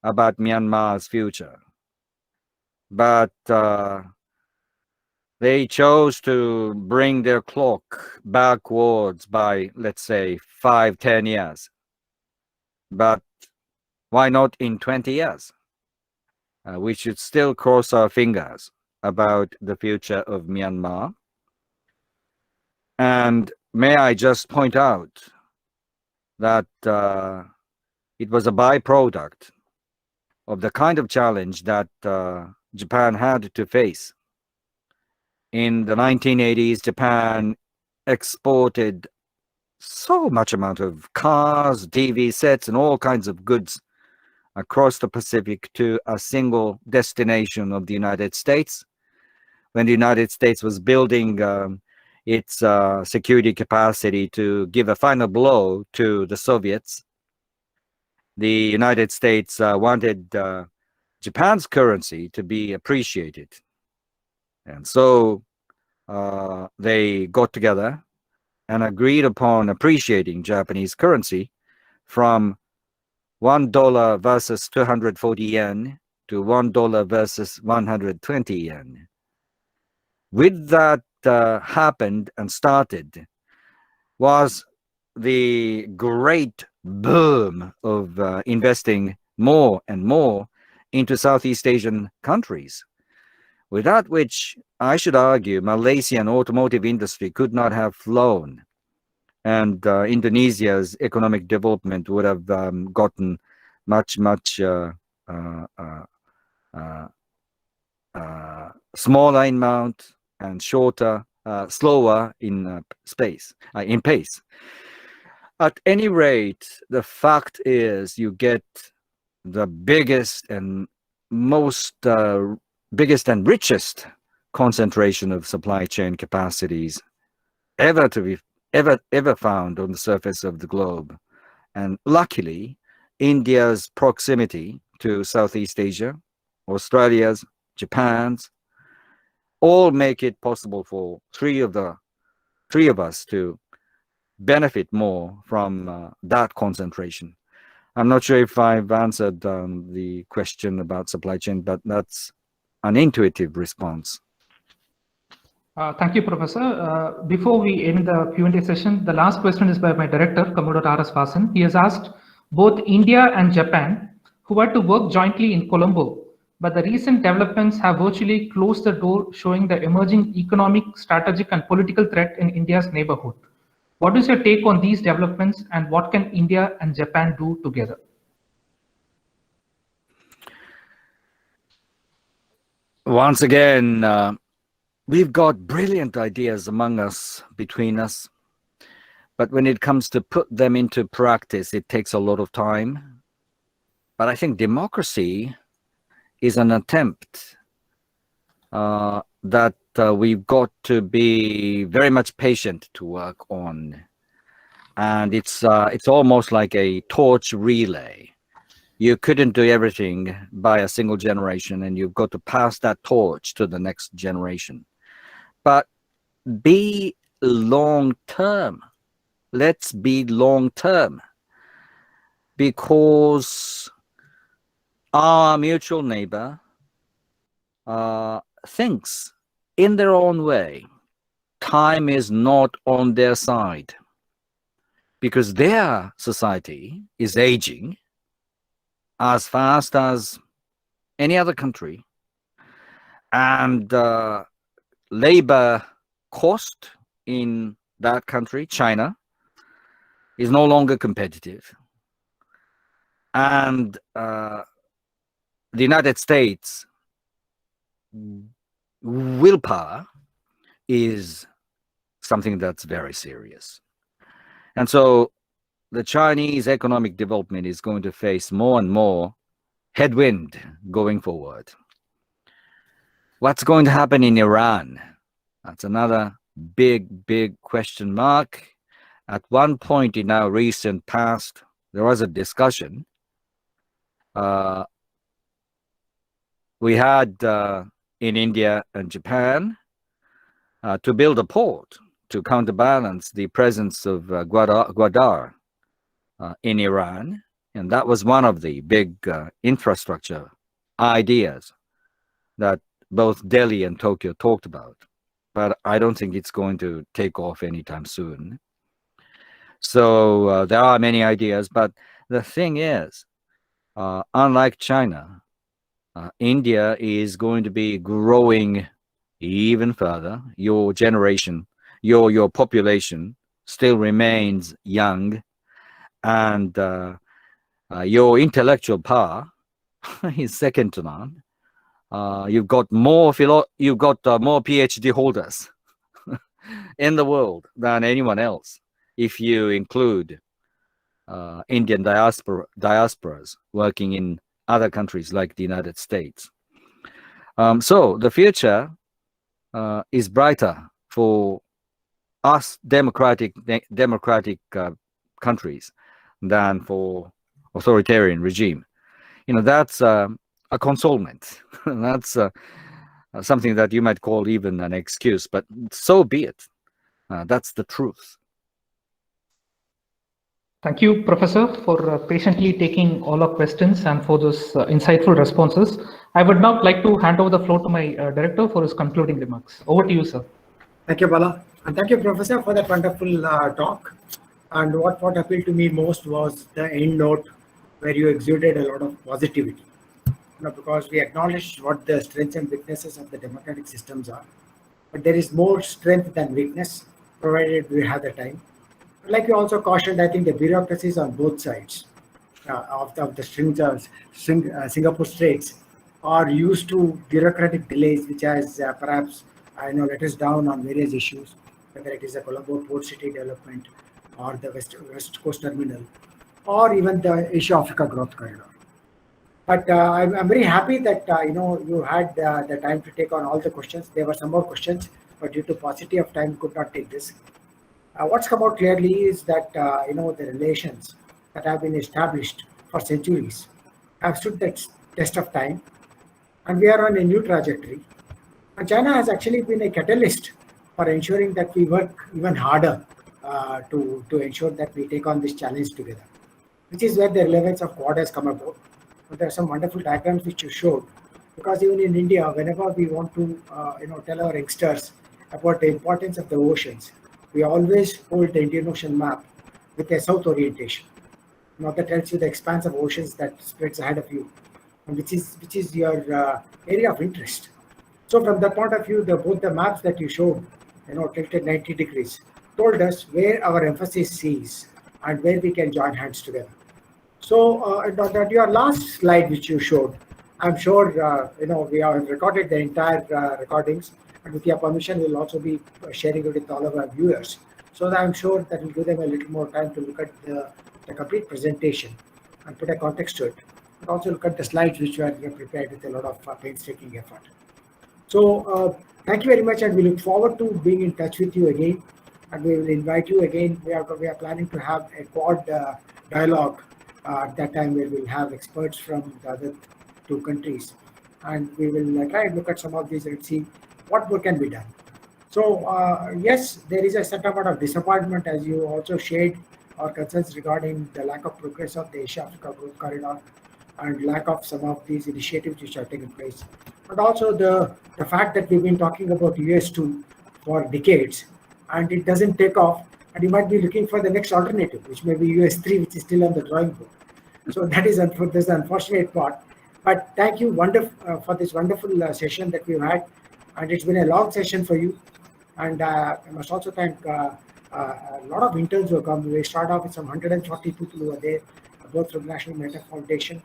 about Myanmar's future, but they chose to bring their clock backwards by, let's say, 5-10 years. But why not in 20 years? We should still cross our fingers about the future of Myanmar. And may I just point out that it was a byproduct of the kind of challenge that Japan had to face. In the 1980s, Japan exported so much amount of cars, TV sets, and all kinds of goods across the Pacific to a single destination of the United States. When the United States was building its security capacity to give a final blow to the Soviets, the United States wanted Japan's currency to be appreciated. And so they got together and agreed upon appreciating Japanese currency from $1 versus 240 yen to $1 versus 120 yen. With that happened and started, was the great boom of investing more and more into Southeast Asian countries, without which I should argue Malaysian automotive industry could not have flown, and Indonesia's economic development would have gotten much smaller in amount and shorter, slower in pace. At any rate, the fact is you get the biggest and richest concentration of supply chain capacities ever found on the surface of the globe. And luckily, India's proximity to Southeast Asia, Australia's, Japan's, all make it possible for three of us to benefit more from that concentration. I'm not sure if I've answered the question about supply chain, but that's an intuitive response. Thank you, Professor. Before we end the Q&A session, the last question is by my director, Commodore R.S. Vasan. He has asked both India and Japan, who were to work jointly in Colombo, but the recent developments have virtually closed the door, showing the emerging economic, strategic, and political threat in India's neighborhood. What is your take on these developments, and what can India and Japan do together? Once again, we've got brilliant ideas among us, between us, but when it comes to put them into practice, it takes a lot of time. But I think democracy is an attempt that we've got to be very much patient to work on. And it's almost like a torch relay. You couldn't do everything by a single generation, and you've got to pass that torch to the next generation. But be long-term. Let's be long-term, because our mutual neighbor thinks in their own way. Time is not on their side, because their society is aging as fast as any other country, and labor cost in that country, China, is no longer competitive. And the United States willpower is something that's very serious. And so the Chinese economic development is going to face more and more headwind going forward. What's going to happen in Iran? That's another big question mark. At one point in our recent past, there was a discussion. We had in India and Japan to build a port to counterbalance the presence of Gwadar in Iran. And that was one of the big infrastructure ideas that both Delhi and Tokyo talked about. But I don't think it's going to take off anytime soon. So there are many ideas, but the thing is, unlike China, India is going to be growing even further. Your generation, your population still remains young, and your intellectual power is second to none. You've got more PhD holders in the world than anyone else, if you include Indian diasporas working in other countries like the United States. So the future is brighter for us democratic countries than for authoritarian regime. You know, that's a consolement. That's something that you might call even an excuse, but so be it. That's the truth. Thank you, Professor, for patiently taking all our questions and for those insightful responses. I would now like to hand over the floor to my director for his concluding remarks. Over to you, sir. Thank you, Bala. And thank you, Professor, for that wonderful talk. And what appealed to me most was the end note where you exuded a lot of positivity. Because we acknowledge what the strengths and weaknesses of the democratic systems are. But there is more strength than weakness, provided we have the time. Like you also cautioned, I think the bureaucracies on both sides of the Singapore Straits are used to bureaucratic delays, which has perhaps let us down on various issues, whether it is the Colombo Port City development or the West Coast Terminal, or even the Asia-Africa Growth Corridor. But I'm very happy that you had the time to take on all the questions. There were some more questions, but due to paucity of time, could not take this. What's come out clearly is that the relations that have been established for centuries have stood the test of time, and we are on a new trajectory. And China has actually been a catalyst for ensuring that we work even harder to ensure that we take on this challenge together, which is where the relevance of Quad has come about. But there are some wonderful diagrams which you showed, because even in India, whenever we want to tell our youngsters about the importance of the oceans, we always hold the Indian Ocean map with a south orientation. That tells you the expanse of oceans that spreads ahead of you, and which is your area of interest. So from that point of view, both the maps that you showed, tilted 90 degrees, told us where our emphasis is and where we can join hands together. So that your last slide which you showed, I'm sure we have recorded the entire recordings, and with your permission, we'll also be sharing it with all of our viewers. So that I'm sure that will give them a little more time to look at the complete presentation and put a context to it, and also look at the slides which were prepared with a lot of painstaking effort. So thank you very much, and we look forward to being in touch with you again, and we will invite you again. We are planning to have a Quad dialogue at that time, where we'll have experts from the other two countries, and we will try and look at some of these and see what more can be done. So yes, there is a certain amount of disappointment, as you also shared our concerns regarding the lack of progress of the Asia-Africa Growth Corridor and lack of some of these initiatives which are taking place. But also the fact that we've been talking about US2 for decades, and it doesn't take off, and you might be looking for the next alternative, which may be US3, which is still on the drawing board. So that is the unfortunate part. But thank you for this wonderful session that we've had, and it's been a long session for you. And I must also thank a lot of interns who have come. We start off with some 140 people who are there, both from National Meta Foundation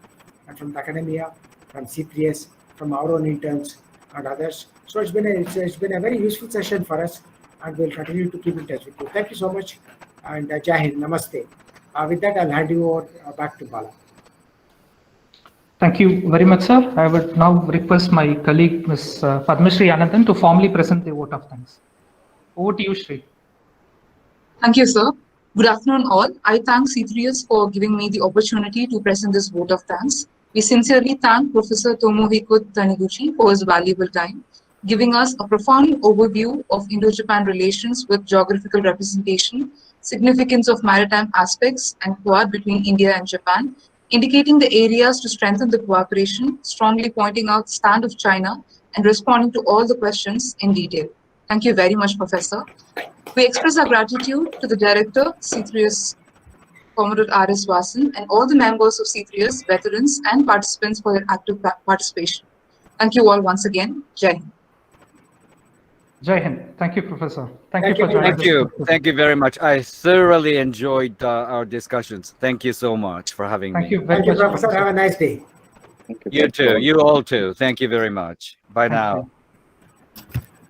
and from academia, from C3S, from our own interns and others. So it's been a very useful session for us, and we'll continue to keep in touch with you. Thank you so much, and Jai Hind, Namaste. With that, I'll hand you over back to Bala. Thank you very much, sir. I would now request my colleague, Ms. Padmashri Anandan, to formally present the vote of thanks. Over to you, Shri. Thank you, sir. Good afternoon, all. I thank C3S for giving me the opportunity to present this vote of thanks. We sincerely thank Professor Tomohiko Taniguchi for his valuable time, giving us a profound overview of Indo-Japan relations with geographical representation, significance of maritime aspects, and Quad between India and Japan, indicating the areas to strengthen the cooperation, strongly pointing out the stand of China, and responding to all the questions in detail. Thank you very much, Professor. We express our gratitude to the Director, C3S, Commodore R.S. Vasan, and all the members of C3S, veterans, and participants for their active participation. Thank you all once again. Jai Hind. Jai Hind. Thank you, Professor. Thank you for joining us. Thank you. Thank you very much. I thoroughly enjoyed our discussions. Thank you so much for having me. Thank you very Thank you, much, Professor. Have a nice day. You too. You all too. Thank you very much. Bye now. you.